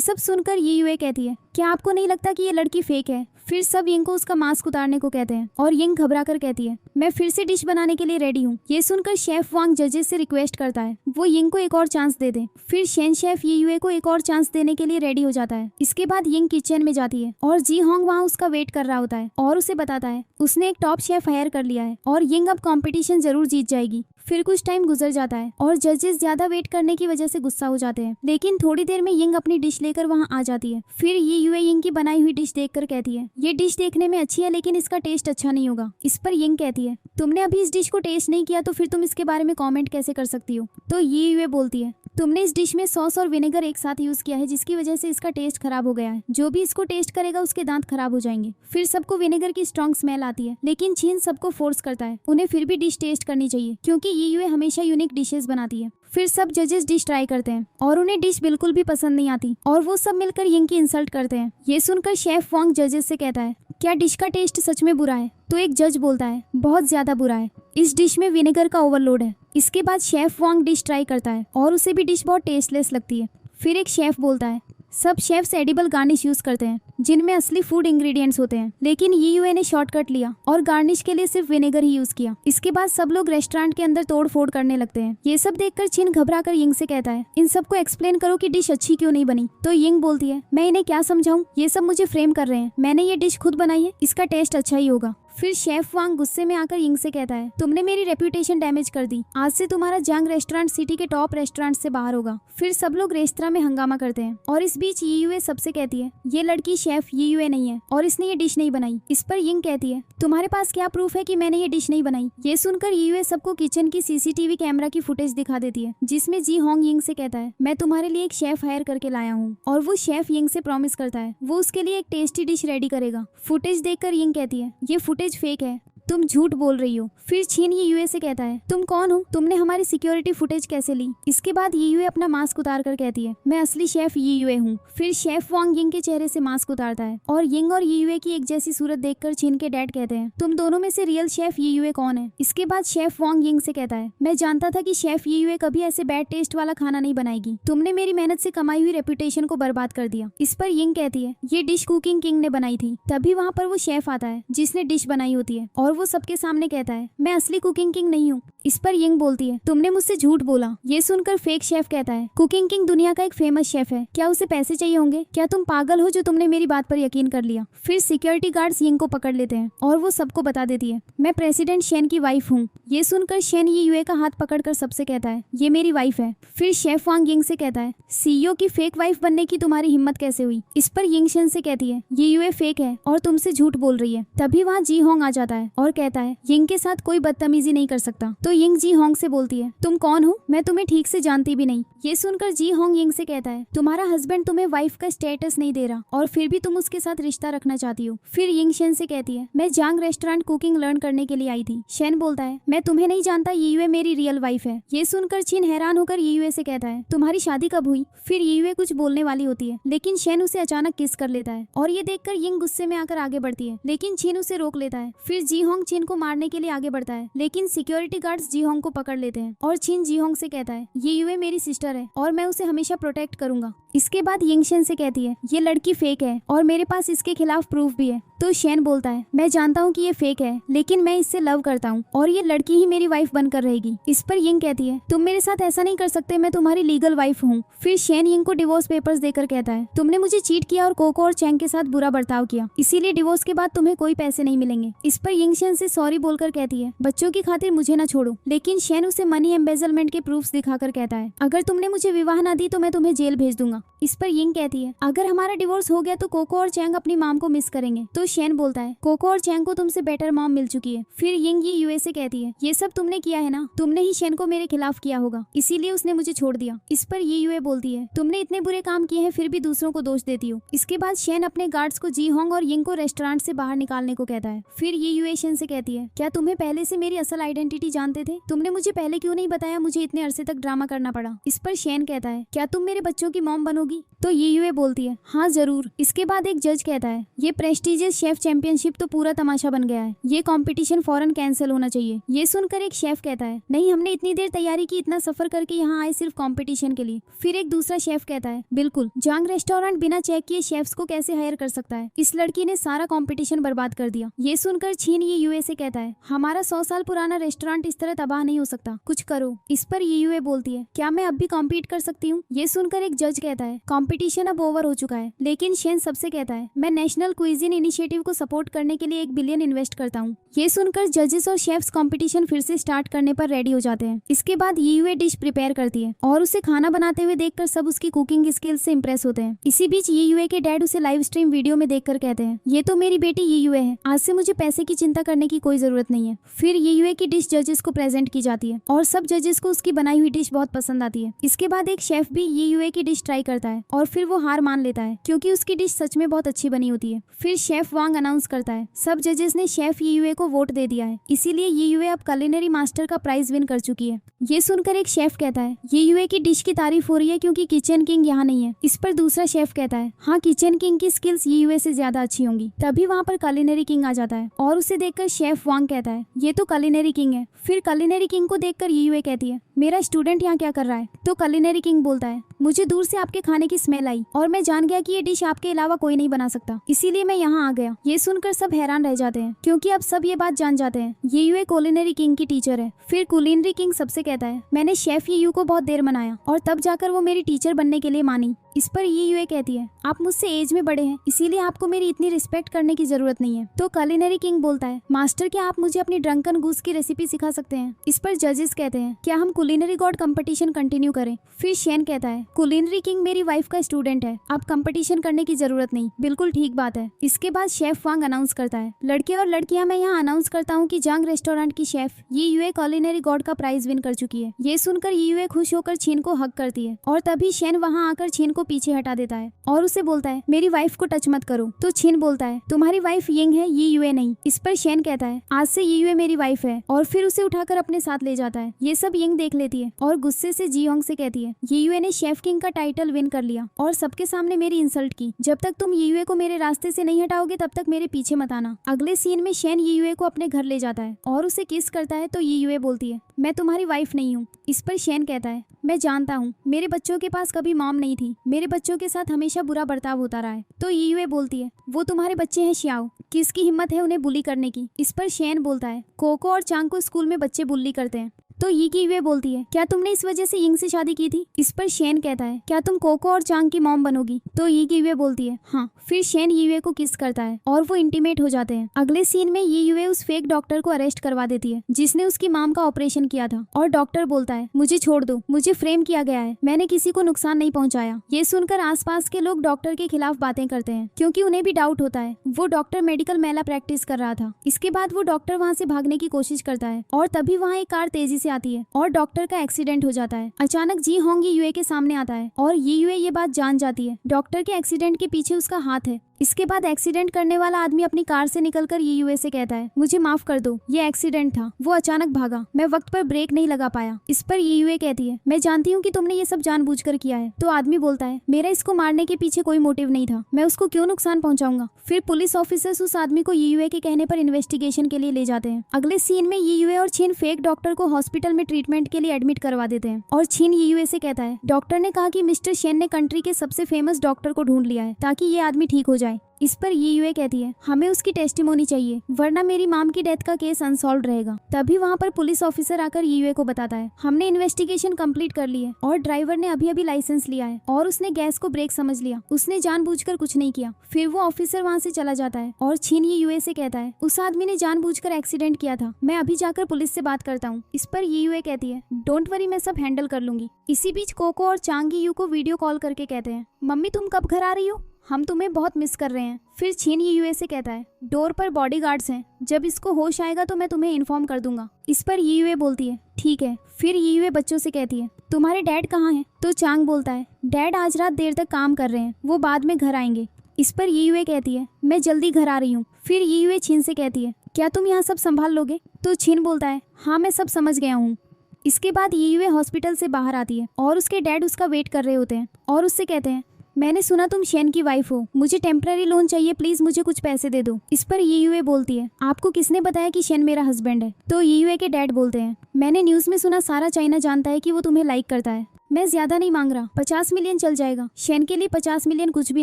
सब सुनकर ये यूए कहती है क्या आपको नहीं लगता कि ये लड़की फेक है। फिर सब यिंग को उसका मास्क उतारने को कहते हैं और यिंग घबरा कर कहती है मैं फिर से डिश बनाने के लिए रेडी हूँ। ये सुनकर शेफ वांग जजेस से रिक्वेस्ट करता है वो यिंग को एक और चांस दे दे। फिर शेन शेफ ये यूए को एक और चांस देने के लिए रेडी हो जाता है। इसके बाद यिंग किचन में जाती है और जी होंग वहाँ उसका वेट कर रहा होता है और उसे बताता है उसने एक टॉप शेफ हायर कर लिया है और यिंग अब कंपटीशन जरूर जीत जाएगी। फिर कुछ टाइम गुजर जाता है और जजेस ज्यादा वेट करने की वजह से गुस्सा हो जाते हैं लेकिन थोड़ी देर में यिंग अपनी डिश लेकर वहाँ आ जाती है। फिर ये यूए यिंग की बनाई हुई डिश देखकर कहती है ये डिश देखने में अच्छी है लेकिन इसका टेस्ट अच्छा नहीं होगा। इस पर यिंग कहती है तुमने अभी इस डिश को टेस्ट नहीं किया तो फिर तुम इसके बारे में कमेंट कैसे कर सकती हो। तो ये यूए बोलती है तुमने इस डिश में सॉस और विनेगर एक साथ यूज किया है जिसकी वजह से इसका टेस्ट खराब हो गया है, जो भी इसको टेस्ट करेगा उसके दांत खराब हो जाएंगे। फिर सबको विनेगर की स्ट्रॉन्ग स्मेल आती है लेकिन छिन सबको फोर्स करता है उन्हें फिर भी डिश टेस्ट करनी चाहिए क्योंकि ये यूए हमेशा यूनिक डिशेस बनाती है। फिर सब जजेस डिश ट्राई करते हैं और उन्हें डिश बिल्कुल भी पसंद नहीं आती और वो सब मिलकर यिंग की इंसल्ट करते हैं। ये सुनकर शेफ वांग जजेस से कहता है क्या डिश का टेस्ट सच में बुरा है। तो एक जज बोलता है बहुत ज्यादा बुरा है, इस डिश में विनेगर का ओवरलोड है। इसके बाद शेफ वांग डिश ट्राई करता है और उसे भी डिश बहुत टेस्टलेस लगती है। फिर एक शेफ बोलता है सब शेफ्स एडिबल गार्निश यूज करते हैं जिनमें असली फूड इंग्रेडिएंट्स होते हैं लेकिन ये यूए ने शॉर्टकट लिया और गार्निश के लिए सिर्फ विनेगर ही यूज किया। इसके बाद सब लोग रेस्टोरेंट के अंदर तोड़ फोड़ करने लगते हैं। ये सब देखकर छिन घबरा कर यिंग से कहता है इन सबको एक्सप्लेन करो कि डिश अच्छी क्यों नहीं बनी। तो यिंग बोलती है मैं इन्हें क्या समझाऊं, ये सब मुझे फ्रेम कर रहे हैं, मैंने ये डिश खुद बनाई है, इसका टेस्ट अच्छा ही होगा। फिर शेफ वांग गुस्से में आकर यिंग से कहता है, तुमने मेरी रेपुटेशन डैमेज कर दी, आज से तुम्हारा जांग रेस्टोरेंट सिटी के टॉप रेस्टोरेंट से बाहर होगा। फिर सब लोग रेस्तरां में हंगामा करते हैं और इस बीच यीयुए सबसे कहती है, ये लड़की शेफ यीयुए नहीं है और इसने ये डिश नहीं बनाई। इस पर यिंग कहती है, तुम्हारे पास क्या प्रूफ है कि मैंने ये डिश नहीं बनाई। ये सुनकर यीयुए सबको किचन की सीसीटीवी कैमरा की फुटेज दिखा देती है, जिसमें जी होंग यिंग से कहता है, मैं तुम्हारे लिए एक शेफ हायर करके लाया हूँ। और वो शेफ यिंग से प्रॉमिस करता है वो उसके लिए एक टेस्टी डिश रेडी करेगा। फुटेज देखकर यिंग कहती है, ये फुटेज फेक है, तुम झूठ बोल रही हो। फिर छीन यीयुए से कहता है, तुम कौन हो, तुमने हमारी सिक्योरिटी फुटेज कैसे ली। इसके बाद यीयुए अपना मास्क उतार कर कहती है, मैं असली शेफ यीयुए हूँ। फिर शेफ वांग यिंग के चेहरे से मास्क उतारता है और यिंग और यीयुए की एक जैसी सूरत देखकर छीन के डैड कहते हैं, तुम दोनों में से रियल शेफ यीयुए कौन है। इसके बाद शेफ वांग यिंग से कहता है, मैं जानता था कि शेफ यीयुए कभी ऐसे बैड टेस्ट वाला खाना नहीं बनाएगी, तुमने मेरी मेहनत से कमाई हुई रेपुटेशन को बर्बाद कर दिया। इस पर यिंग कहती है, ये डिश कुकिंग किंग ने बनाई थी। तभी वहाँ पर वो शेफ आता है जिसने डिश बनाई होती है और वो सबके सामने कहता है, मैं असली कुकिंग किंग नहीं हूँ। इस पर यिंग बोलती है, तुमने मुझसे झूठ बोला। ये सुनकर फेक शेफ कहता है, कुकिंग किंग दुनिया का एक फेमस शेफ है, क्या उसे पैसे चाहिए होंगे, क्या तुम पागल हो जो तुमने मेरी बात पर यकीन कर लिया। फिर सिक्योरिटी गार्ड्स यिंग को पकड़ लेते हैं और वो सबको बता देती है, मैं प्रेसिडेंट शेन की वाइफ हूँ। ये सुनकर शेन यीयुए का हाथ पकड़कर सबसे कहता है, ये मेरी वाइफ है। फिर शेफ वांग यिंग से कहता है, सीईओ की फेक वाइफ बनने की तुम्हारी हिम्मत कैसे हुई। इस पर यिंग शेन से कहती है, यीयुए फेक है और तुमसे झूठ बोल रही है। तभी वहाँ जी होंग आ जाता है और कहता है, यिंग के साथ कोई बदतमीजी नहीं कर सकता। तो यिंग जी होंग से बोलती है, तुम कौन हो, मैं तुम्हें ठीक से जानती भी नहीं। ये सुनकर जी होंग यिंग से कहता है, तुम्हारा हस्बैंड तुम्हें वाइफ का स्टेटस नहीं दे रहा और फिर भी तुम उसके साथ रिश्ता रखना चाहती हो। फिर यिंग शेन से कहती है, मैं जांग रेस्टोरेंट कुकिंग लर्न करने के लिए आई थी। शेन बोलता है, मैं तुम्हें नहीं जानता, यीयुए मेरी रियल वाइफ है। ये सुनकर छिन हैरान होकर यीयुए से कहता है, तुम्हारी शादी कब हुई। फिर यीयुए कुछ बोलने वाली होती है लेकिन शेन उसे अचानक किस कर लेता है और ये देखकर यिंग गुस्से में आकर आगे बढ़ती है लेकिन छिन उसे रोक लेता है। फिर जी होंग छिन को मारने के लिए आगे बढ़ता है लेकिन सिक्योरिटी गार्ड्स जी होंग को पकड़ लेते हैं और छिन जी होंग से कहता है, यीयुए मेरी सिस्टर है और मैं उसे हमेशा प्रोटेक्ट करूंगा। इसके बाद यिंग शेन से कहती है, ये लड़की फेक है और मेरे पास इसके खिलाफ प्रूफ भी है। तो शेन बोलता है, मैं जानता हूँ कि ये फेक है लेकिन मैं इससे लव करता हूँ और ये लड़की ही मेरी वाइफ बनकर रहेगी। इस पर यिंग कहती है, तुम मेरे साथ ऐसा नहीं कर सकते, मैं तुम्हारी लीगल वाइफ हूँ। फिर शेन यिंग को डिवोर्स पेपर्स देकर कहता है, तुमने मुझे चीट किया और कोको और चैंग के साथ बुरा बर्ताव किया, इसीलिए डिवोर्स के बाद तुम्हें कोई पैसे नहीं मिलेंगे। इस पर यिंग शेन से सॉरी बोलकर कहती है, बच्चों की खातिर मुझे न छोड़ो। लेकिन शेन उसे मनी एम्बेजलमेंट के प्रूफ्स दिखाकर कहता है, अगर तुमने मुझे विवाह न दी तो मैं तुम्हें जेल भेज दूंगा। इस पर यिंग कहती है, अगर हमारा डिवोर्स हो गया तो कोको और चैंग अपनी मॉम को मिस करेंगे। तो शेन बोलता है, कोको और चैंग को तुमसे बेटर मॉम मिल चुकी है। फिर यिंग ये यूए से कहती है, ये सब तुमने किया है ना, तुमने ही शेन को मेरे खिलाफ किया होगा, इसीलिए उसने मुझे छोड़ दिया। इस पर ये यूए बोलती है, तुमने इतने बुरे काम किए हैं फिर भी दूसरों को दोष देती हो। इसके बाद शेन अपने गार्ड्स को जी होंग और यिंग को रेस्टोरेंट से बाहर निकालने को कहता है। फिर ये यूए शेन से कहती है, क्या तुम्हें पहले से मेरी असल आइडेंटिटी जानते थे, तुमने मुझे पहले क्यों नहीं बताया, मुझे इतने अरसे तक ड्रामा करना पड़ा। इस पर शेन कहता है, क्या तुम मेरे बच्चों की मॉम बनोगी। तो ये यूए बोलती है, हाँ जरूर। इसके बाद एक जज कहता है, ये प्रेस्टिजियस शेफ चैंपियनशिप तो पूरा तमाशा बन गया है, ये कंपटीशन फौरन कैंसिल होना चाहिए। ये सुनकर एक शेफ कहता है, नहीं, हमने इतनी देर तैयारी की, इतना सफर करके यहाँ आए सिर्फ कंपटीशन के लिए। फिर एक दूसरा शेफ कहता है, बिल्कुल, जांग रेस्टोरेंट बिना चेक किए शेफ्स को कैसे हायर कर सकता है, इस लड़की ने सारा कंपटीशन बर्बाद कर दिया। ये सुनकर छीन ये यूए से कहता है, हमारा 100 साल पुराना रेस्टोरेंट इस तरह तबाह नहीं हो सकता, कुछ करो। इस पर ये यूए बोलती है, क्या मैं अब भी कॉम्पीट कर सकती हूँ। ये सुनकर एक जज कहता है, कॉम्पिटिशन अब ओवर हो चुका है। लेकिन शेन सबसे कहता है, मैं नेशनल क्विजीन इनिशिएटिव को सपोर्ट करने के लिए 1 बिलियन इन्वेस्ट करता हूँ। ये सुनकर जजेस और शेफ्स कंपटीशन फिर से स्टार्ट करने पर रेडी हो जाते हैं। इसके बाद यीयुए डिश प्रिपेयर करती है और उसे खाना बनाते हुए देखकर सब उसकी कुकिंग स्किल्स से इंप्रेस होते हैं। इसी बीच यीयुए के डैड उसे लाइव स्ट्रीम वीडियो में देखकर कहते हैं, ये तो मेरी बेटी यीयुए है, आज से मुझे पैसे की चिंता करने की कोई जरूरत नहीं है। फिर यीयुए की डिश जजेस को प्रेजेंट की जाती है और सब जजेस को उसकी बनाई हुई डिश बहुत पसंद आती है। इसके बाद एक शेफ भी यीयुए की डिश ट्राई करता है और फिर वो हार मान लेता है क्योंकि उसकी डिश सच में बहुत अच्छी बनी होती है। फिर शेफ वांग अनाउंस करता है, सब जजेस ने शेफ यीयुए को वोट दे दिया है, इसीलिए यीयुए अब कुलिनरी मास्टर का प्राइज विन कर चुकी है। ये सुनकर एक शेफ कहता है, यीयुए की डिश की तारीफ हो रही है क्योंकि किचन किंग यहाँ नहीं है। इस पर दूसरा शेफ कहता है, हाँ, किचन किंग की स्किल्स यीयुए से ज्यादा अच्छी होंगी। तभी वहाँ पर कुलिनरी किंग आ जाता है और उसे देखकर शेफ वांग कहता है, ये तो कुलिनरी किंग है। फिर कुलिनरी किंग को देखकर यीयुए कहती है, मेरा स्टूडेंट यहाँ क्या कर रहा है? तो कुलिनरी किंग बोलता है, मुझे दूर से आपके खाने की स्मेल आई और मैं जान गया कि ये डिश आपके अलावा कोई नहीं बना सकता, इसीलिए मैं यहाँ आ गया। ये सुनकर सब हैरान रह जाते हैं क्योंकि अब सब ये बात जान जाते हैं ये कुलिनरी किंग की टीचर है। फिर कुलिनरी किंग सबसे कहता है, मैंने शेफ ये को बहुत देर मनाया और तब जाकर वो मेरी टीचर बनने के लिए मानी। इस पर ये कहती है, आप मुझसे एज में बड़े हैं इसीलिए आपको मेरी इतनी रिस्पेक्ट करने की जरूरत नहीं है। तो कुलिनरी किंग बोलता है, मास्टर क्या आप मुझे अपनी ड्रंकन गूस की रेसिपी सिखा सकते हैं? इस पर जजेस कहते हैं, क्या हम कुलिनरी गॉड कंपटीशन कंटिन्यू करें? फिर शेन कहता है, कुलिनरी किंग मेरी वाइफ का स्टूडेंट है, आप कंपटीशन करने की जरूरत नहीं। बिल्कुल ठीक बात है। इसके बाद शेफ वांग अनाउंस करता है, लड़के और लड़कियां मैं यहाँ अनाउंस करता हूँ कि जांग रेस्टोरेंट की शेफ ये कुलिनरी गॉड का प्राइज विन कर चुकी है। ये सुनकर ये खुश होकर छीन को हक करती है और तभी शेन वहाँ आकर छीन को पीछे हटा देता है और उसे बोलता है, मेरी वाइफ को टच मत करो। तो छीन बोलता है, तुम्हारी वाइफ यिंग है ये नहीं। इस पर शेन कहता है, आज से ये मेरी वाइफ है और फिर उसे उठाकर अपने साथ ले जाता है। ये सब यिंग देख लेती है और गुस्से से जी होंग से कहती है, ये ने शेफ किंग का टाइटल विन कर लिया और सबके सामने मेरी इंसल्ट की। जब तक तुम ये को मेरे रास्ते से नहीं हटाओगे तब तक मेरे पीछे मत आना। अगले सीन में शेन ये को अपने घर ले जाता है और उसे किस करता है तो ये बोलती है, मैं तुम्हारी वाइफ नहीं हूँ। इस पर शेन कहता है, मैं जानता हूँ मेरे बच्चों के पास कभी मॉम नहीं थी, मेरे बच्चों के साथ हमेशा बुरा बर्ताव होता रहा है। तो ये बोलती है, वो तुम्हारे बच्चे हैं श्याओ, किसकी हिम्मत है उन्हें बुली करने की? इस पर शेन बोलता है, कोको और चांग को स्कूल में बच्चे बुली करते हैं। तो ये बोलती है, क्या तुमने इस वजह से यिंग से शादी की थी? इस पर शेन कहता है, क्या तुम कोको और चांग की मॉम बनोगी? तो ये बोलती है, हाँ। फिर शेन ये को किस करता है और वो इंटीमेट हो जाते हैं। अगले सीन में ये उस फेक डॉक्टर को अरेस्ट करवा देती है जिसने उसकी मॉम का ऑपरेशन किया था और डॉक्टर बोलता है, मुझे छोड़ दो, मुझे फ्रेम किया गया है, मैंने किसी को नुकसान नहीं पहुंचाया। ये सुनकर आसपास के लोग डॉक्टर के खिलाफ बातें करते हैं क्योंकि उन्हें भी डाउट होता है वो डॉक्टर मेडिकल मैला प्रैक्टिस कर रहा था। इसके बाद वो डॉक्टर वहाँ से भागने की कोशिश करता है और तभी वहाँ एक कार तेजी से आती है और डॉक्टर का एक्सीडेंट हो जाता है। अचानक जी होंग ये के सामने आता है और ये बात जान जाती है डॉक्टर के एक्सीडेंट के पीछे उसका हाथ है। इसके बाद एक्सीडेंट करने वाला आदमी अपनी कार से निकलकर ये से कहता है, मुझे माफ कर दो, ये एक्सीडेंट था, वो अचानक भागा, मैं वक्त पर ब्रेक नहीं लगा पाया। इस पर ये कहती है, मैं जानती हूँ कि तुमने ये सब जानबूझकर किया है। तो आदमी बोलता है, मेरा इसको मारने के पीछे कोई मोटिव नहीं था, मैं उसको क्यों नुकसान पहुंचाऊंगा। फिर पुलिस ऑफिसर्स उस आदमी को ये के कहने पर इन्वेस्टिगेशन के लिए ले जाते हैं। अगले सीन में ये और छीन फेक डॉक्टर को हॉस्पिटल में ट्रीटमेंट के लिए एडमिट करवा देते हैं और छीन ये से कहता है, डॉक्टर ने कहा कि मिस्टर शेन ने कंट्री के सबसे फेमस डॉक्टर को ढूंढ लिया है ताकि ये आदमी ठीक हो जाए। इस पर ये कहती है, हमें उसकी टेस्टिमोनी चाहिए वरना मेरी माम की डेथ का केस अनसॉल्व रहेगा। तभी वहाँ पर पुलिस ऑफिसर आकर ये को बताता है, हमने इन्वेस्टिगेशन कंप्लीट कर ली है और ड्राइवर ने अभी लाइसेंस लिया है और उसने गैस को ब्रेक समझ लिया, उसने जानबूझकर कुछ नहीं किया। फिर वो ऑफिसर वहाँ से चला जाता है और छीन ये से कहता है, उस आदमी ने जानबूझकर एक्सीडेंट किया था, मैं अभी जाकर पुलिस से बात करता हूँ। इस पर ये कहती है, डोंट वरी, मैं सब हैंडल कर लूंगी। इसी बीच कोको और चांग यू को वीडियो कॉल करके कहते हैं, मम्मी तुम कब घर आ रही हो, हम तुम्हें बहुत मिस कर रहे हैं। फिर छीन ये से कहता है, डोर पर बॉडीगार्ड्स हैं, जब इसको होश आएगा तो मैं तुम्हें इन्फॉर्म कर दूंगा। इस पर ये बोलती है, ठीक है। फिर ये बच्चों से कहती है, तुम्हारे डैड कहाँ हैं? तो चांग बोलता है, डैड आज रात देर तक काम कर रहे हैं, वो बाद में घर आएंगे। इस पर ये कहती है, मैं जल्दी घर आ रही हूँ। फिर ये छीन से कहती है, क्या तुम यहाँ सब संभाल लोगे? तो छीन बोलता है, हाँ मैं सब समझ गया हूँ। इसके बाद ये हॉस्पिटल से बाहर आती है और उसके डैड उसका वेट कर रहे होते हैं और उससे कहते हैं, मैंने सुना तुम शेन की वाइफ हो, मुझे टेम्पररी लोन चाहिए, प्लीज मुझे कुछ पैसे दे दो। इस पर ये बोलती है, आपको किसने बताया कि शेन मेरा हस्बैंड है? तो ये के डैड बोलते हैं, मैंने न्यूज में सुना सारा चाइना जानता है कि वो तुम्हें लाइक करता है, मैं ज्यादा नहीं मांग रहा, 50 मिलियन चल जाएगा। शेन के लिए 50 मिलियन कुछ भी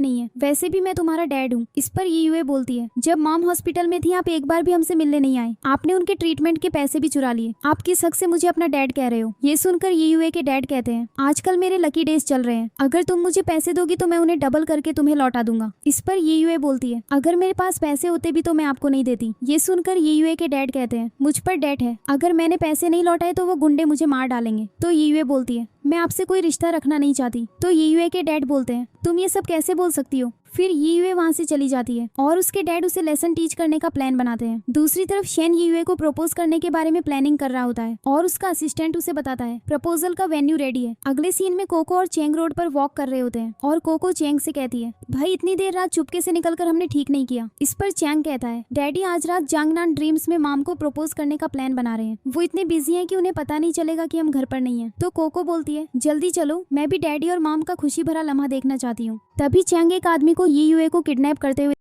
नहीं है, वैसे भी मैं तुम्हारा डैड हूँ। इस पर ये बोलती है, जब मॉम हॉस्पिटल में थी आप एक बार भी हमसे मिलने नहीं आए, आपने उनके ट्रीटमेंट के पैसे भी चुरा लिए, आप किस हक से मुझे अपना डैड कह रहे हो? ये सुनकर ये के डैड कहते हैं, आजकल मेरे लकी डेज चल रहे हैं, अगर तुम मुझे पैसे दोगी तो मैं उन्हें डबल करके तुम्हें लौटा दूंगा। इस पर ये बोलती है, अगर मेरे पास पैसे होते भी तो मैं आपको नहीं देती। ये सुनकर ये के डैड कहते हैं, मुझ पर डेट है, अगर मैंने पैसे नहीं लौटाए तो वो गुंडे मुझे मार डालेंगे। तो ये बोलती है, मैं आपसे कोई रिश्ता रखना नहीं चाहती। तो ये के डैड बोलते हैं, तुम ये सब कैसे बोल सकती हो? फिर ये वहाँ से चली जाती है और उसके डैड उसे लेसन टीच करने का प्लान बनाते हैं। दूसरी तरफ शेन ये को प्रपोज करने के बारे में प्लानिंग कर रहा होता है और उसका असिस्टेंट उसे बताता है प्रपोजल का वेन्यू रेडी है। अगले सीन में कोको और चेंग रोड पर वॉक कर रहे होते हैं और कोको चेंग से कहती है, भाई इतनी देर रात चुपके से निकलकर हमने ठीक नहीं किया। इस पर चेंग कहता है, डैडी आज रात जांगनान ड्रीम्स में माम को प्रपोज करने का प्लान बना रहे हैं, वो इतने बिजी हैं कि उन्हें पता नहीं चलेगा कि हम घर पर नहीं है। तो कोको बोलती है, जल्दी चलो, मैं भी डैडी और माम का खुशी भरा लम्हा देखना चाहती हूँ। तभी चेंग एक आदमी को ये को किडनैप करते हुए